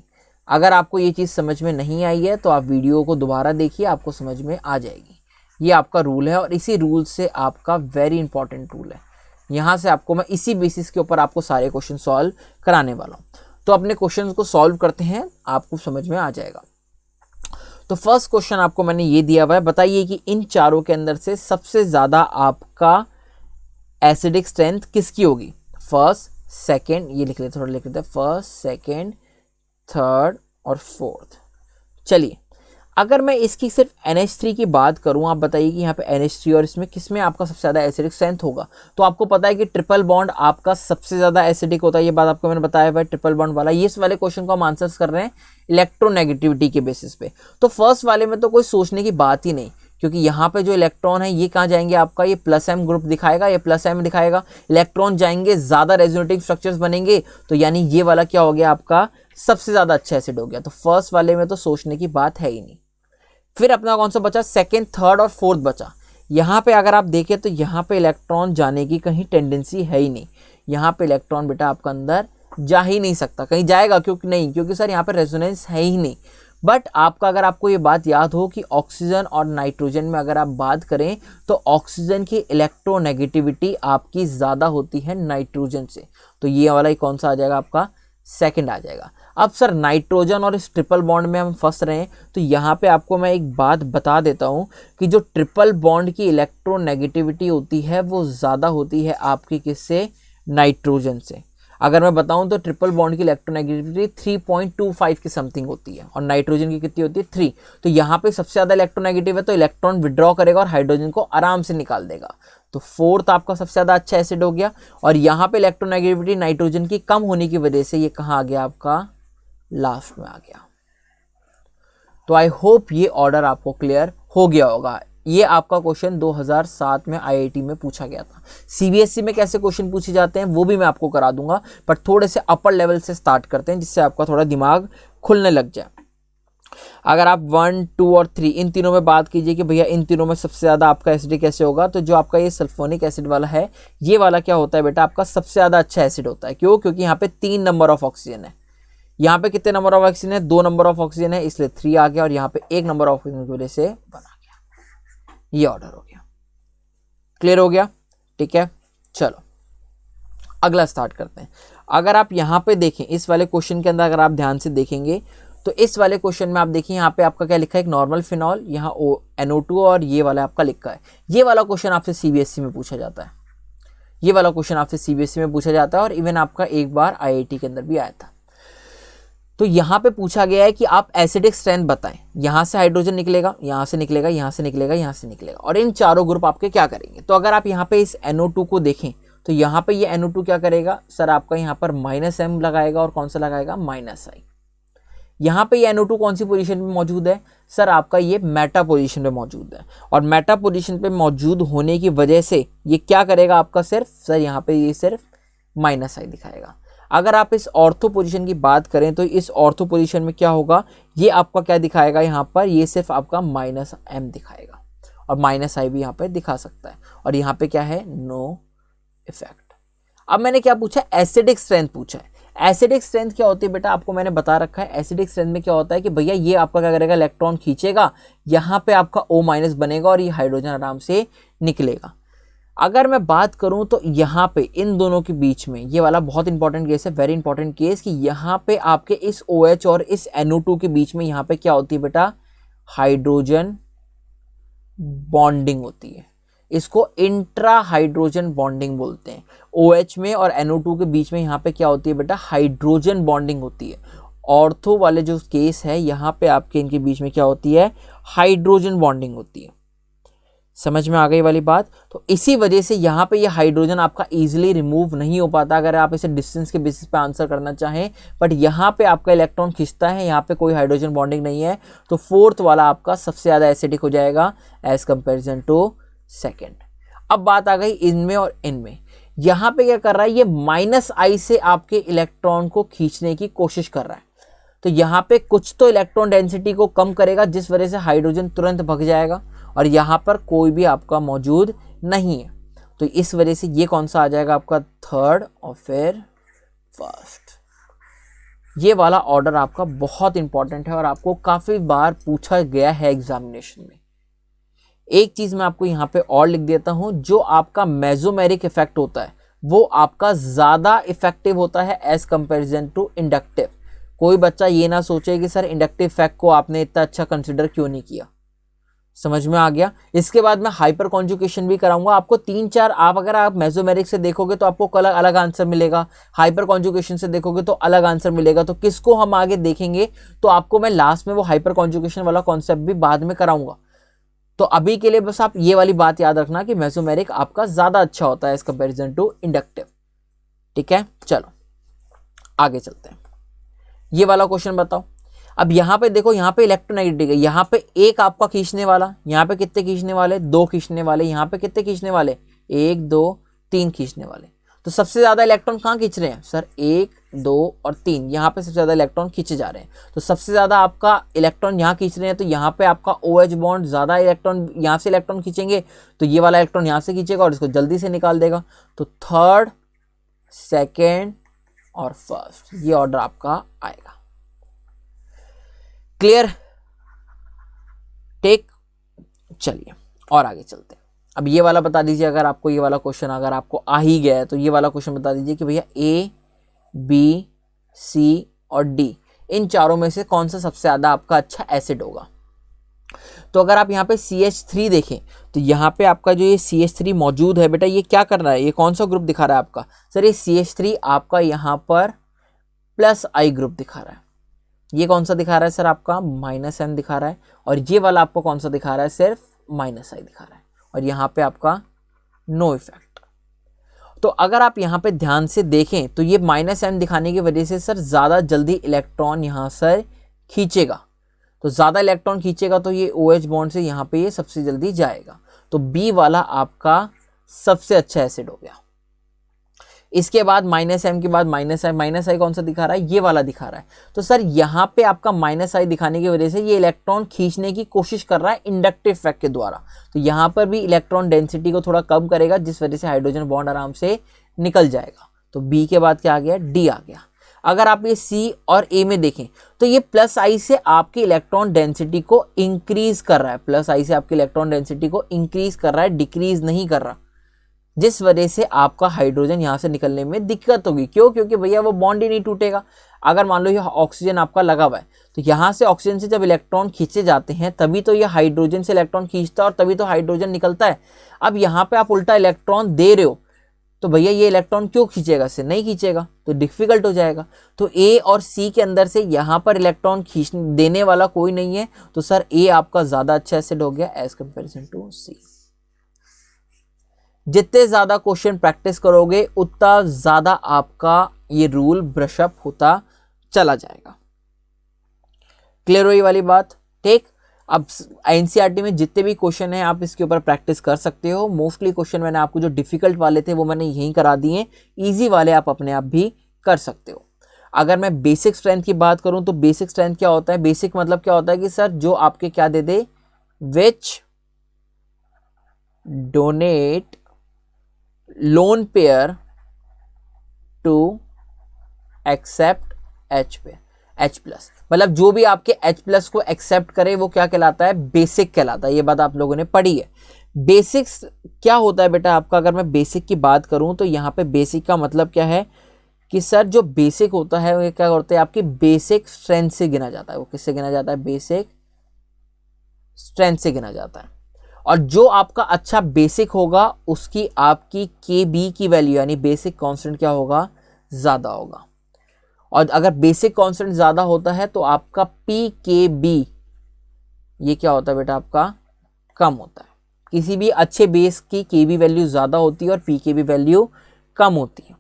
अगर आपको ये चीज़ समझ में नहीं आई है तो आप वीडियो को दोबारा देखिए, आपको समझ में आ जाएगी। ये आपका रूल है और इसी रूल से आपका वेरी इंपॉर्टेंट रूल है। यहाँ से आपको मैं इसी बेसिस के ऊपर आपको सारे क्वेश्चन सॉल्व कराने वाला हूँ। तो अपने क्वेश्चन को सॉल्व करते हैं, आपको समझ में आ जाएगा। तो फर्स्ट क्वेश्चन आपको मैंने ये दिया हुआ है, बताइए कि इन चारों के अंदर से सबसे ज़्यादा आपका एसिडिक स्ट्रेंथ किसकी होगी। फर्स्ट, सेकेंड, ये लिख लेते, थोड़ा लिख लेते हैं, फर्स्ट, सेकेंड, थर्ड और फोर्थ। चलिए, अगर मैं इसकी सिर्फ NH3 की बात करूं, आप बताइए कि यहाँ पे NH3 और इसमें किसमें आपका सबसे ज़्यादा एसिडिक स्ट्रेंथ होगा। तो आपको पता है कि ट्रिपल बॉन्ड आपका सबसे ज़्यादा एसिडिक होता है, ये बात आपको मैंने बताया हुआ है, ट्रिपल बॉन्ड वाला। ये इस वाले क्वेश्चन को हम आंसर्स कर रहे हैं इलेक्ट्रोनेगेटिविटी के बेसिस पे। तो फर्स्ट वाले में तो कोई सोचने की बात ही नहीं, क्योंकि यहाँ पे जो इलेक्ट्रॉन है ये कहाँ जाएंगे, आपका ये +m ग्रुप दिखाएगा, ये +m दिखाएगा, इलेक्ट्रॉन जाएंगे, ज़्यादा रेजोनेटिंग स्ट्रक्चर्स बनेंगे, तो यानी ये वाला क्या हो गया, आपका सबसे ज़्यादा अच्छा एसिड हो गया। तो फर्स्ट वाले में तो सोचने की बात है ही नहीं। फिर अपना कौन सा बचा, सेकेंड, थर्ड और फोर्थ बचा। यहाँ पे अगर आप देखें तो यहाँ पे इलेक्ट्रॉन जाने की कहीं टेंडेंसी है ही नहीं। यहाँ पे इलेक्ट्रॉन बेटा आपका अंदर जा ही नहीं सकता, कहीं जाएगा क्योंकि नहीं, क्योंकि सर यहाँ पे रेजोनेंस है ही नहीं। बट आपका, अगर आपको ये बात याद हो कि ऑक्सीजन और नाइट्रोजन में अगर आप बात करें तो ऑक्सीजन की इलेक्ट्रोनेगेटिविटी आपकी ज़्यादा होती है नाइट्रोजन से। तो ये वाला ही कौन सा आ जाएगा, आपका सेकंड आ जाएगा। अब सर नाइट्रोजन और इस ट्रिपल बॉन्ड में हम फंस रहे हैं, तो यहाँ पे आपको मैं एक बात बता देता हूँ कि जो ट्रिपल बॉन्ड की इलेक्ट्रोनेगेटिविटी होती है वो ज़्यादा होती है आपकी किससे, नाइट्रोजन से। अगर मैं बताऊं तो ट्रिपल बॉन्ड की इलेक्ट्रोनेगेटिविटी 3.25 की समथिंग होती है और नाइट्रोजन की कितनी होती है, 3। तो यहाँ पे सबसे ज़्यादा इलेक्ट्रोनेगेटिव है, तो इलेक्ट्रॉन विड्रॉ करेगा और हाइड्रोजन को आराम से निकाल देगा। तो फोर्थ आपका सबसे ज़्यादा अच्छा एसिड हो गया। और यहाँ पे इलेक्ट्रोनेगेटिविटी नाइट्रोजन की कम होने की वजह से ये कहाँ आ गया, आपका लास्ट में आ गया। तो आई होप ये ऑर्डर आपको क्लियर हो गया होगा। ये आपका क्वेश्चन 2007 में IIT में पूछा गया था। CBSE में कैसे क्वेश्चन पूछे जाते हैं वो भी मैं आपको करा दूंगा, पर थोड़े से अपर लेवल से स्टार्ट करते हैं जिससे आपका थोड़ा दिमाग खुलने लग जाए। अगर आप 1, 2 और 3 इन तीनों में बात कीजिए कि भैया इन तीनों में सबसे ज़्यादा आपका एसिडिक कैसे होगा, तो जो आपका ये सल्फोनिक एसिड वाला है, ये वाला क्या होता है बेटा, आपका सबसे ज़्यादा अच्छा एसिड होता है। क्यों, क्योंकि यहाँ पे 3 नंबर ऑफ ऑक्सीजन है। यहाँ पे कितने नंबर ऑफ ऑक्सीजन है, 2 नंबर ऑफ ऑक्सीजन है, इसलिए 3 आ गया, और यहाँ पे 1 नंबर ऑफ ऑक्सीजन की वजह से 1 आ गया। ये ऑर्डर हो गया, क्लियर हो गया, ठीक है। चलो अगला स्टार्ट करते हैं। अगर आप यहाँ पे देखें इस वाले क्वेश्चन के अंदर, अगर आप ध्यान से देखेंगे तो इस वाले क्वेश्चन में आप देखिए यहाँ पे आपका क्या लिखा है, एक नॉर्मल फिनॉल, यहाँ NO2 और ये वाला आपका लिखा है। ये वाला क्वेश्चन आपसे CBSE में पूछा जाता है, ये वाला क्वेश्चन आपसे CBSE में पूछा जाता है, और इवन आपका एक बार IIT के अंदर भी आया था। तो यहाँ पे पूछा गया है कि आप एसिडिक स्ट्रेंथ बताएं। यहाँ से हाइड्रोजन निकलेगा, यहाँ से निकलेगा, यहाँ से निकलेगा, यहाँ से निकलेगा, और इन चारों ग्रुप आपके क्या करेंगे। तो अगर आप यहाँ पे इस NO2 को देखें तो यहाँ पे ये NO2 क्या करेगा, सर आपका यहाँ पर -M लगाएगा, और कौन सा लगाएगा, -I। यहाँ पे ये NO2 कौन सी पोजीशन पे मौजूद है, सर आपका ये मेटा पोजीशन पे मौजूद है, और मेटा पोजीशन पे मौजूद होने की वजह से ये क्या करेगा आपका, सिर्फ सर यहाँ पे ये सिर्फ -I दिखाएगा। अगर आप इस ऑर्थो पोजीशन की बात करें तो इस ऑर्थो पोजीशन में क्या होगा, ये आपका क्या दिखाएगा, यहाँ पर ये सिर्फ आपका -M दिखाएगा, और -I भी यहाँ पर दिखा सकता है, और यहाँ पे क्या है, नो इफेक्ट। अब मैंने क्या पूछा, एसिडिक स्ट्रेंथ पूछा है। एसिडिक स्ट्रेंथ क्या होती है बेटा, आपको मैंने बता रखा है। एसिडिक स्ट्रेंथ में क्या होता है कि भैया ये आपका क्या करेगा, इलेक्ट्रॉन खींचेगा, यहाँ पे आपका O- बनेगा, और ये हाइड्रोजन आराम से निकलेगा। अगर मैं बात करूं तो यहाँ पे इन दोनों के बीच में ये वाला बहुत इंपॉर्टेंट केस है, वेरी इंपॉर्टेंट केस, कि यहाँ पे आपके इस OH और इस NO2 के बीच में यहाँ पे क्या होती है बेटा, हाइड्रोजन बॉन्डिंग होती है। इसको इंट्रा हाइड्रोजन बॉन्डिंग बोलते हैं। OH में और NO2 के बीच में यहाँ पे क्या होती है बेटा, हाइड्रोजन बॉन्डिंग होती है। ऑर्थो वाले जो केस है यहाँ पे आपके इनके बीच में क्या होती है, हाइड्रोजन बॉन्डिंग होती है। समझ में आ गई वाली बात। तो इसी वजह से यहाँ पे ये हाइड्रोजन आपका इजीली रिमूव नहीं हो पाता अगर आप इसे डिस्टेंस के बेसिस पे आंसर करना चाहें, बट यहाँ पे आपका इलेक्ट्रॉन खींचता है, यहाँ पे कोई हाइड्रोजन बॉन्डिंग नहीं है, तो फोर्थ वाला आपका सबसे ज़्यादा एसिडिक हो जाएगा एज कंपेरिजन टू सेकेंड। अब बात आ गई इनमें और इनमें। यहाँ पे क्या कर रहा है, ये -I से आपके इलेक्ट्रॉन को खींचने की कोशिश कर रहा है, तो यहाँ पे कुछ तो इलेक्ट्रॉन डेंसिटी को कम करेगा जिस वजह से हाइड्रोजन तुरंत भग जाएगा, और यहाँ पर कोई भी आपका मौजूद नहीं है, तो इस वजह से ये कौन सा आ जाएगा आपका थर्ड और फिर फर्स्ट। ये वाला ऑर्डर आपका बहुत इंपॉर्टेंट है और आपको काफ़ी बार पूछा गया है एग्जामिनेशन में। एक चीज़ मैं आपको यहाँ पे और लिख देता हूँ, जो आपका मेसोमेरिक इफेक्ट होता है वो आपका ज़्यादा इफेक्टिव होता है एज कंपेरिजन टू इंडक्टिव। कोई बच्चा ये ना सोचे कि सर इंडक्टिव इफेक्ट को आपने इतना अच्छा कंसिडर क्यों नहीं किया। समझ में आ गया। इसके बाद मैं हाइपर कॉन्जुगेशन भी कराऊंगा आपको 3-4। आप अगर आप मेसोमेरिक से देखोगे तो आपको अलग अलग आंसर मिलेगा, हाइपर कॉन्जुगेशन से देखोगे तो अलग आंसर मिलेगा। तो किसको हम आगे देखेंगे, तो आपको मैं लास्ट में वो हाइपर कॉन्जुगेशन वाला कॉन्सेप्ट भी बाद में कराऊंगा। तो अभी के लिए बस आप ये वाली बात याद रखना कि मेसोमेरिक आपका ज्यादा अच्छा होता है एज कंपेरिजन टू इंडक्टिव। ठीक है, चलो आगे चलते हैं। ये वाला क्वेश्चन बताओ। अब यहाँ पे देखो, यहाँ पे इलेक्ट्रोनेगेटिव है, यहाँ पे एक आपका खींचने वाला, यहाँ पे कितने खींचने वाले, 2 खींचने वाले, यहाँ पे कितने खींचने वाले, 1 2 3 खींचने वाले। तो सबसे ज्यादा इलेक्ट्रॉन कहाँ खींच रहे हैं सर, 1 2 और 3, यहाँ पे सबसे ज्यादा इलेक्ट्रॉन खींचे जा रहे हैं। तो सबसे ज्यादा आपका इलेक्ट्रॉन यहाँ खींच रहे हैं, तो यहाँ पे आपका OH बॉन्ड ज्यादा इलेक्ट्रॉन, यहाँ से इलेक्ट्रॉन खींचेंगे तो ये वाला इलेक्ट्रॉन यहाँ से खींचेगा और इसको जल्दी से निकाल देगा। तो थर्ड, सेकेंड और फर्स्ट, ये ऑर्डर आपका आएगा। क्लियर, टेक। चलिए और आगे चलते हैं। अब ये वाला बता दीजिए, अगर आपको ये वाला क्वेश्चन अगर आपको आ ही गया है तो ये वाला क्वेश्चन बता दीजिए कि भैया A, B, C और D इन चारों में से कौन सा सबसे ज्यादा आपका अच्छा एसिड होगा। तो अगर आप यहाँ पे CH3 देखें तो यहाँ पे आपका जो ये CH3 मौजूद है बेटा, ये क्या कर रहा है, ये कौन सा ग्रुप दिखा रहा है आपका सर, ये CH3 आपका यहाँ पर +I ग्रुप दिखा रहा है। ये कौन सा दिखा रहा है सर, आपका -M दिखा रहा है। और ये वाला आपको कौन सा दिखा रहा है, सिर्फ -I दिखा रहा है। और यहाँ पे आपका नो इफेक्ट। तो अगर आप यहाँ पे ध्यान से देखें तो ये -M दिखाने की वजह से सर ज़्यादा जल्दी इलेक्ट्रॉन यहाँ से खींचेगा। तो ज़्यादा इलेक्ट्रॉन खींचेगा तो ये OH बॉन्ड से यहाँ पे ये सबसे जल्दी जाएगा। तो B वाला आपका सबसे अच्छा एसिड हो गया। इसके बाद -M के बाद -I कौन सा दिखा रहा है, ये वाला दिखा रहा है। तो सर यहाँ पे आपका -I दिखाने की वजह से ये इलेक्ट्रॉन खींचने की कोशिश कर रहा है इंडक्टिव इफेक्ट के द्वारा। तो यहाँ पर भी इलेक्ट्रॉन डेंसिटी को थोड़ा कम करेगा, जिस वजह से हाइड्रोजन बॉन्ड आराम से निकल जाएगा। तो B के बाद क्या आ गया, D आ गया। अगर आप ये C और A में देखें तो ये +I से आपकी इलेक्ट्रॉन डेंसिटी को इंक्रीज कर रहा है, +I से आपकी इलेक्ट्रॉन डेंसिटी को इंक्रीज कर रहा है, डिक्रीज नहीं कर रहा, जिस वजह से आपका हाइड्रोजन यहाँ से निकलने में दिक्कत होगी। क्यों, क्योंकि भैया वो बॉन्ड ही नहीं टूटेगा। अगर मान लो ये ऑक्सीजन आपका लगा हुआ है तो यहाँ से ऑक्सीजन से जब इलेक्ट्रॉन खींचे जाते हैं तभी तो ये हाइड्रोजन से इलेक्ट्रॉन खींचता है और तभी तो हाइड्रोजन निकलता है। अब यहाँ पे आप उल्टा इलेक्ट्रॉन दे रहे हो तो भैया ये इलेक्ट्रॉन क्यों खींचेगा, इससे नहीं खींचेगा, तो डिफिकल्ट हो जाएगा। तो A और C के अंदर से यहाँ पर इलेक्ट्रॉन खींच देने वाला कोई नहीं है, तो सर A आपका ज्यादा अच्छा एसिड हो गया एज कंपेरिजन टू C। जितने ज्यादा क्वेश्चन प्रैक्टिस करोगे उतना ज्यादा आपका ये रूल ब्रशअप होता चला जाएगा। क्लियर हुई वाली बात, ठीक। अब एनसीईआरटी में जितने भी क्वेश्चन हैं आप इसके ऊपर प्रैक्टिस कर सकते हो। मोस्टली क्वेश्चन मैंने आपको जो डिफिकल्ट वाले थे वो मैंने यहीं करा दिए, इजी वाले आप अपने आप भी कर सकते हो। अगर मैं बेसिक स्ट्रेंथ की बात करूं तो बेसिक स्ट्रेंथ क्या होता है, बेसिक मतलब क्या होता है कि सर जो आपके क्या दे दे, which donate lone pair to accept H पे H प्लस, मतलब जो भी आपके H प्लस को एक्सेप्ट करे वो क्या कहलाता है, बेसिक कहलाता है। ये बात आप लोगों ने पढ़ी है। बेसिक्स क्या होता है बेटा आपका, अगर मैं बेसिक की बात करूं तो यहाँ पे बेसिक का मतलब क्या है कि सर जो बेसिक होता है वो क्या करते हैं, आपकी बेसिक स्ट्रेंथ से गिना जाता है। वो किससे गिना जाता है, बेसिक स्ट्रेंथ से गिना जाता है। और जो आपका अच्छा बेसिक होगा उसकी आपकी KB की वैल्यू यानी बेसिक कांस्टेंट क्या होगा, ज्यादा होगा। और अगर बेसिक कांस्टेंट ज्यादा होता है तो आपका PKB ये क्या होता है बेटा, आपका कम होता है। किसी भी अच्छे बेस की KB वैल्यू ज्यादा होती है और PKB वैल्यू कम होती है।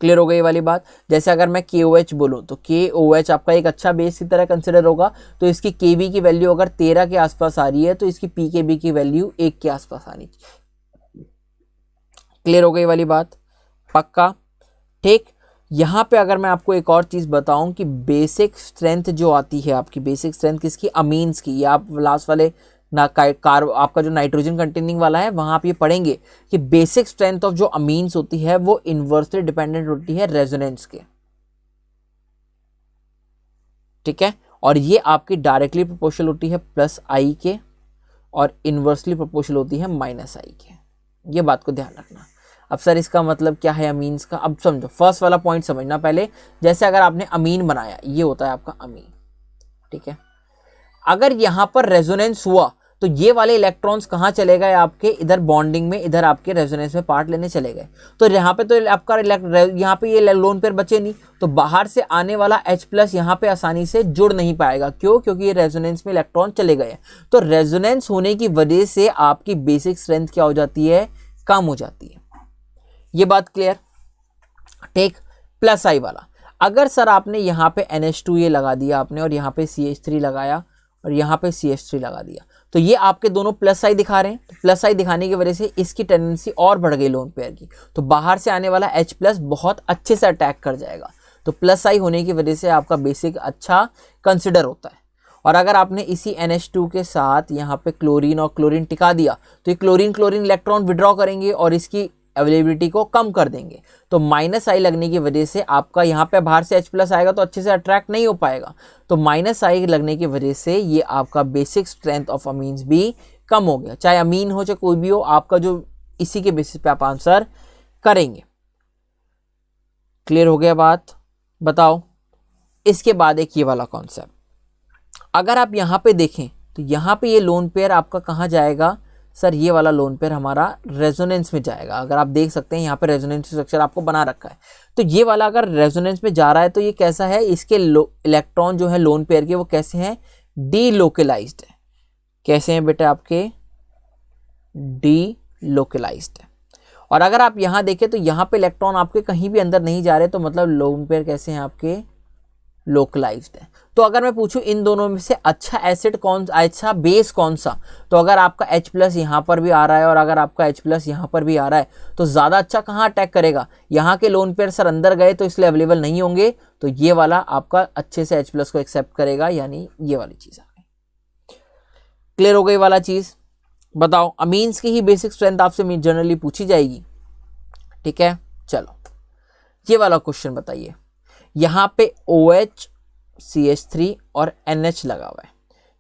क्लियर हो गई वाली बात। जैसे अगर मैं KOH बोलूं तो KOH आपका एक अच्छा बेस की तरह कंसिडर होगा, तो इसकी KB की वैल्यू अगर 13 के आसपास आ रही है तो इसकी PKB की वैल्यू 1 के आसपास आनी चाहिए। क्लियर हो गई वाली बात, पक्का, ठीक। यहाँ पे अगर मैं आपको एक और चीज बताऊं कि बेसिक स्ट्रेंथ जो आती है आपकी, बेसिक स्ट्रेंथ किसकी, अमीन्स की। ये आप लास्ट वाले आपका जो नाइट्रोजन कंटेनिंग वाला है वहां आप ये पढ़ेंगे कि बेसिक स्ट्रेंथ ऑफ जो अमीन्स होती है वो इन्वर्सली डिपेंडेंट होती है रेजोनेंस के। ठीक है, और ये आपकी डायरेक्टली प्रोपोर्शनल होती है प्लस आई के और इन्वर्सली प्रोपोर्शनल होती है माइनस आई के। ये बात को ध्यान रखना। अब सर इसका मतलब क्या है अमीन्स का? अब समझो, फर्स्ट वाला पॉइंट समझना पहले। जैसे अगर आपने अमीन बनाया, ये होता है आपका अमीन, ठीक है। अगर यहां पर रेजोनेंस हुआ तो ये वाले इलेक्ट्रॉन्स कहाँ चले गए? आपके इधर बॉन्डिंग में, इधर आपके रेजोनेंस में पार्ट लेने चले गए। तो यहाँ पे तो आपका यहाँ पे ये लोन पेयर बचे नहीं, तो बाहर से आने वाला H+ यहाँ पे आसानी से जुड़ नहीं पाएगा। क्यों? क्योंकि ये रेजोनेंस में इलेक्ट्रॉन चले गए। तो रेजोनेंस होने की वजह से आपकी बेसिक स्ट्रेंथ क्या हो जाती है? कम हो जाती है। ये बात क्लियर? टेक प्लस आई वाला, अगर सर आपने यहाँ पे NH2 ये लगा दिया आपने, और यहाँ पे CH3 लगाया, और यहाँ पे CH3 लगा दिया, तो ये आपके दोनों प्लस आई दिखा रहे हैं। तो प्लस आई दिखाने की वजह से इसकी टेंडेंसी और बढ़ गई लोन पेयर की, तो बाहर से आने वाला H+ बहुत अच्छे से अटैक कर जाएगा। तो प्लस आई होने की वजह से आपका बेसिक अच्छा कंसिडर होता है। और अगर आपने इसी NH2 के साथ यहाँ पे क्लोरीन और क्लोरीन टिका दिया, तो ये क्लोरीन इलेक्ट्रॉन विड्रॉ करेंगे और इसकी अवेलेबिलिटी को कम कर देंगे। तो माइनस आई लगने की वजह से आपका यहाँ पे बाहर से H+ आएगा तो अच्छे से अट्रैक्ट नहीं हो पाएगा। तो माइनस आई लगने की वजह से ये आपका बेसिक स्ट्रेंथ ऑफ अमीन्स भी कम हो गया। चाहे अमीन हो चाहे कोई भी हो, आपका जो इसी के बेसिस पे आप आंसर करेंगे। क्लियर हो गया बात? बताओ। इसके बाद एक ये वाला कॉन्सेप्ट, अगर आप यहाँ पे देखें तो यहाँ पे ये लोन पेयर आपका कहाँ जाएगा? सर ये वाला लोन पेयर हमारा रेजोनेंस में जाएगा। अगर आप देख सकते हैं यहाँ पे रेजोनेंस स्ट्रक्चर आपको बना रखा है, तो ये वाला अगर रेजोनेंस में जा रहा है तो ये कैसा है? इसके इलेक्ट्रॉन जो है लोन पेयर के वो कैसे हैं? डीलोकलाइज्ड है। कैसे हैं बेटा? आपके डीलोकलाइज्ड है। और अगर आप यहाँ देखें तो यहाँ पे इलेक्ट्रॉन आपके कहीं भी अंदर नहीं जा रहे, तो मतलब लोन पेयर कैसे हैं? आपके लोकलाइज्ड है। तो अगर मैं पूछूं इन दोनों में से अच्छा एसिड कौन, अच्छा बेस कौन सा, तो अगर आपका H+ यहाँ पर भी आ रहा है और अगर आपका H+ यहाँ पर भी आ रहा है, तो ज़्यादा अच्छा कहाँ अटैक करेगा? यहाँ के लोन पेयर सर अंदर गए तो इसलिए अवेलेबल नहीं होंगे, तो ये वाला आपका अच्छे से H+ को एक्सेप्ट करेगा, यानी ये वाली चीज़ आ गई। क्लियर हो गई वाला चीज़? बताओ। अमीन्स की ही बेसिक स्ट्रेंथ आपसे जनरली पूछी जाएगी, ठीक है। चलो ये वाला क्वेश्चन बताइए। यहाँ पे OH, CH3 और NH लगा हुआ है।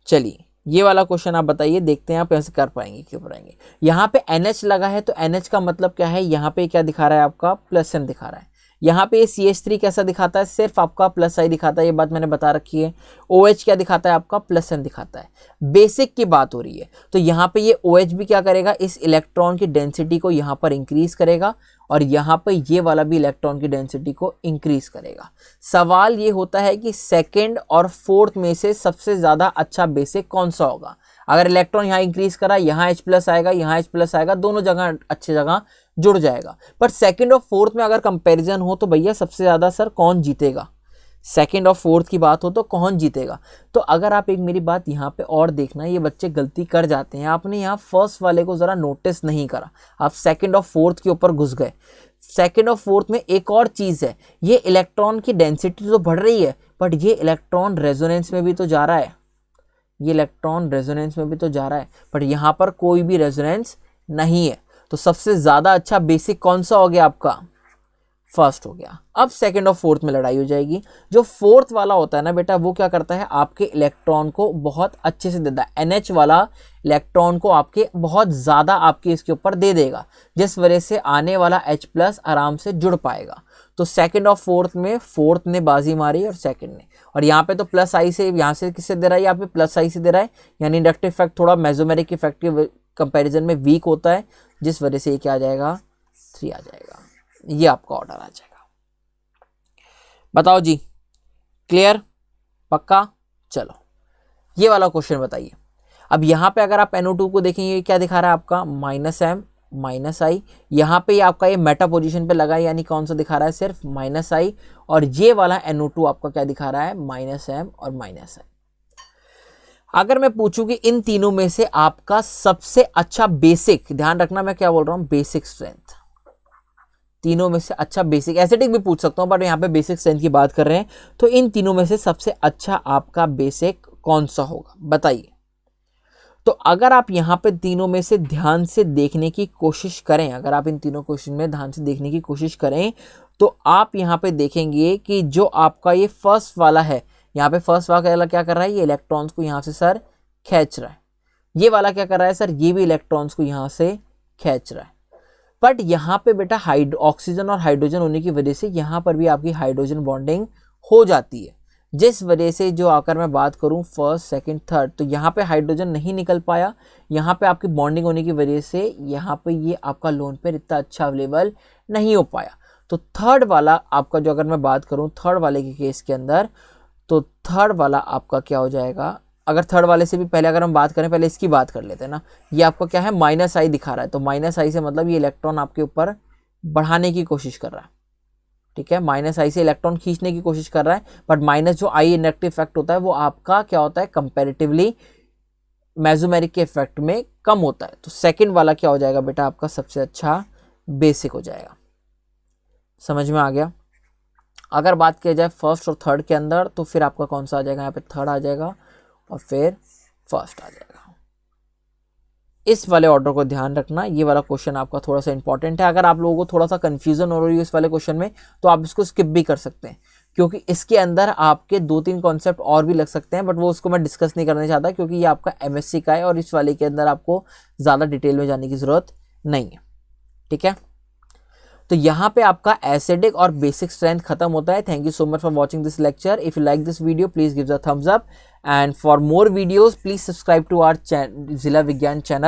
चलिए ये वाला क्वेश्चन आप बताइए, देखते हैं आप ऐसे कर पाएंगे क्यों पाएंगे। यहाँ पे NH लगा है, तो NH का मतलब क्या है? यहाँ पे क्या दिखा रहा है? आपका +N दिखा रहा है। यहाँ पे CH3 कैसा दिखाता है? सिर्फ आपका +I दिखाता है, ये बात मैंने बता रखी है। OH क्या दिखाता है? आपका +N दिखाता है। बेसिक की बात हो रही है, तो यहाँ पे ये OH भी क्या करेगा? इस इलेक्ट्रॉन की डेंसिटी को यहाँ पर इंक्रीज करेगा, और यहाँ पे ये वाला भी इलेक्ट्रॉन की डेंसिटी को इंक्रीज करेगा। सवाल ये होता है कि सेकंड और फोर्थ में से सबसे ज़्यादा अच्छा बेसिक कौन सा होगा? अगर इलेक्ट्रॉन यहाँ इंक्रीज करा, यहाँ H+ आएगा, यहाँ H+ आएगा, दोनों जगह अच्छी जगह जुड़ जाएगा। पर सेकंड और फोर्थ में अगर कंपैरिजन हो तो भैया सबसे ज़्यादा सर कौन जीतेगा? सेकंड और फोर्थ की बात हो तो कौन जीतेगा? तो अगर आप एक मेरी बात यहाँ पे और देखना, ये बच्चे गलती कर जाते हैं। आपने यहाँ फर्स्ट वाले को ज़रा नोटिस नहीं करा, आप सेकंड और फोर्थ के ऊपर घुस गए। सेकंड और फोर्थ में एक और चीज़ है, ये इलेक्ट्रॉन की डेंसिटी तो बढ़ रही है, बट ये इलेक्ट्रॉन रेजोनेंस में भी तो जा रहा है। ये इलेक्ट्रॉन रेजोनेंस में भी तो जा रहा है, बट यहाँ पर कोई भी रेजोनेंस नहीं है। तो सबसे ज़्यादा अच्छा बेसिक कौन सा हो गया? आपका फर्स्ट हो गया। अब सेकंड और फोर्थ में लड़ाई हो जाएगी। जो फोर्थ वाला होता है ना बेटा, वो क्या करता है? आपके इलेक्ट्रॉन को बहुत अच्छे से देता है। NH वाला इलेक्ट्रॉन को आपके बहुत ज़्यादा आपके इसके ऊपर दे देगा, जिस वजह से आने वाला H+ आराम से जुड़ पाएगा। तो सेकंड और फोर्थ में फोर्थ ने बाजी मारी और सेकंड ने, और यहाँ पे तो +I से, यहाँ से किससे दे रहा है? यहाँ पे +I से दे रहा है, यानी इंडक्टिव इफेक्ट थोड़ा मेसोमेरिक इफेक्ट के कंपैरिजन में वीक होता है, जिस वजह से ये क्या आ जाएगा? 3 आ जाएगा। ये आपका ऑर्डर आ जाएगा। बताओ जी, क्लियर? पक्का? चलो ये वाला क्वेश्चन बताइए। अब यहाँ पे अगर आप NO2 को देखेंगे, ये क्या दिखा रहा है? आपका -M -I। यहाँ पे आपका ये मेटा पोजीशन पे लगा है, यानी कौन सा दिखा रहा है? सिर्फ -I। और ये वाला NO2 आपका क्या दिखा रहा है? -M और -I। अगर मैं पूछूं कि इन तीनों में से आपका सबसे अच्छा बेसिक, ध्यान रखना मैं क्या बोल रहा हूं, बेसिक स्ट्रेंथ, तीनों में से अच्छा बेसिक, एसिडिक भी पूछ सकता हूं बट यहाँ पे बेसिक स्ट्रेंथ की बात कर रहे हैं, तो इन तीनों में से सबसे अच्छा आपका बेसिक कौन सा होगा? बताइए। तो अगर आप यहाँ पे तीनों में से ध्यान से देखने की कोशिश करें, अगर आप इन तीनों क्वेश्चन में ध्यान से देखने की कोशिश करें, तो आप यहाँ पे देखेंगे कि जो आपका ये फर्स्ट वाला है, यहाँ पे फर्स्ट वाला क्या कर रहा है, ये इलेक्ट्रॉन्स को यहाँ से सर खींच रहा है। ये वाला क्या कर रहा है सर, ये भी इलेक्ट्रॉन्स को यहाँ से खींच रहा है। बट यहाँ पे बेटा ऑक्सीजन और हाइड्रोजन होने की वजह से यहाँ पर भी आपकी हाइड्रोजन बॉन्डिंग हो जाती है, जिस वजह से जो आकर मैं बात करूँ फर्स्ट सेकंड थर्ड, तो यहाँ पे हाइड्रोजन नहीं निकल पाया। यहाँ पे आपकी बॉन्डिंग होने की वजह से यहाँ पे ये आपका लोन पेयर इतना अच्छा अवेलेबल नहीं हो पाया। तो थर्ड वाला आपका जो, अगर मैं बात करूँ थर्ड वाले के केस के अंदर, तो थर्ड वाला आपका क्या हो जाएगा, अगर थर्ड वाले से भी पहले अगर हम बात करें, पहले इसकी बात कर लेते हैं ना। ये आपका क्या है, माइनस आई दिखा रहा है, तो माइनस आई से मतलब ये इलेक्ट्रॉन आपके ऊपर बढ़ाने की कोशिश कर रहा है, ठीक है। माइनस आई से इलेक्ट्रॉन खींचने की कोशिश कर रहा है, बट माइनस जो आई इनेक्टिव इफेक्ट होता है वो आपका क्या होता है, कंपैरेटिवली मेसोमेरिक के इफेक्ट में कम होता है। तो सेकंड वाला क्या हो जाएगा बेटा, आपका सबसे अच्छा बेसिक हो जाएगा। समझ में आ गया। अगर बात किया जाए फर्स्ट और थर्ड के अंदर, तो फिर आपका कौन सा आ जाएगा, यहाँ पे थर्ड आ जाएगा और फिर फर्स्ट आ जाएगा। इस वाले ऑर्डर को ध्यान रखना, ये वाला क्वेश्चन आपका थोड़ा सा इंपॉर्टेंट है। अगर आप लोगों को थोड़ा सा कंफ्यूजन हो रही है इस वाले क्वेश्चन में, तो आप इसको स्किप भी कर सकते हैं, क्योंकि इसके अंदर आपके 2-3 कॉन्सेप्ट और भी लग सकते हैं, बट वो उसको मैं डिस्कस नहीं करना चाहता, क्योंकि ये आपका एमएससी का है और इस वाले के अंदर आपको ज़्यादा डिटेल में जाने की ज़रूरत नहीं है, ठीक है। तो यहाँ पे आपका एसिडिक और बेसिक स्ट्रेंथ खत्म होता है। Thank you so much for watching this lecture. If you like this video please give the thumbs up, and for more videos please subscribe to our Jila Vigyan channel.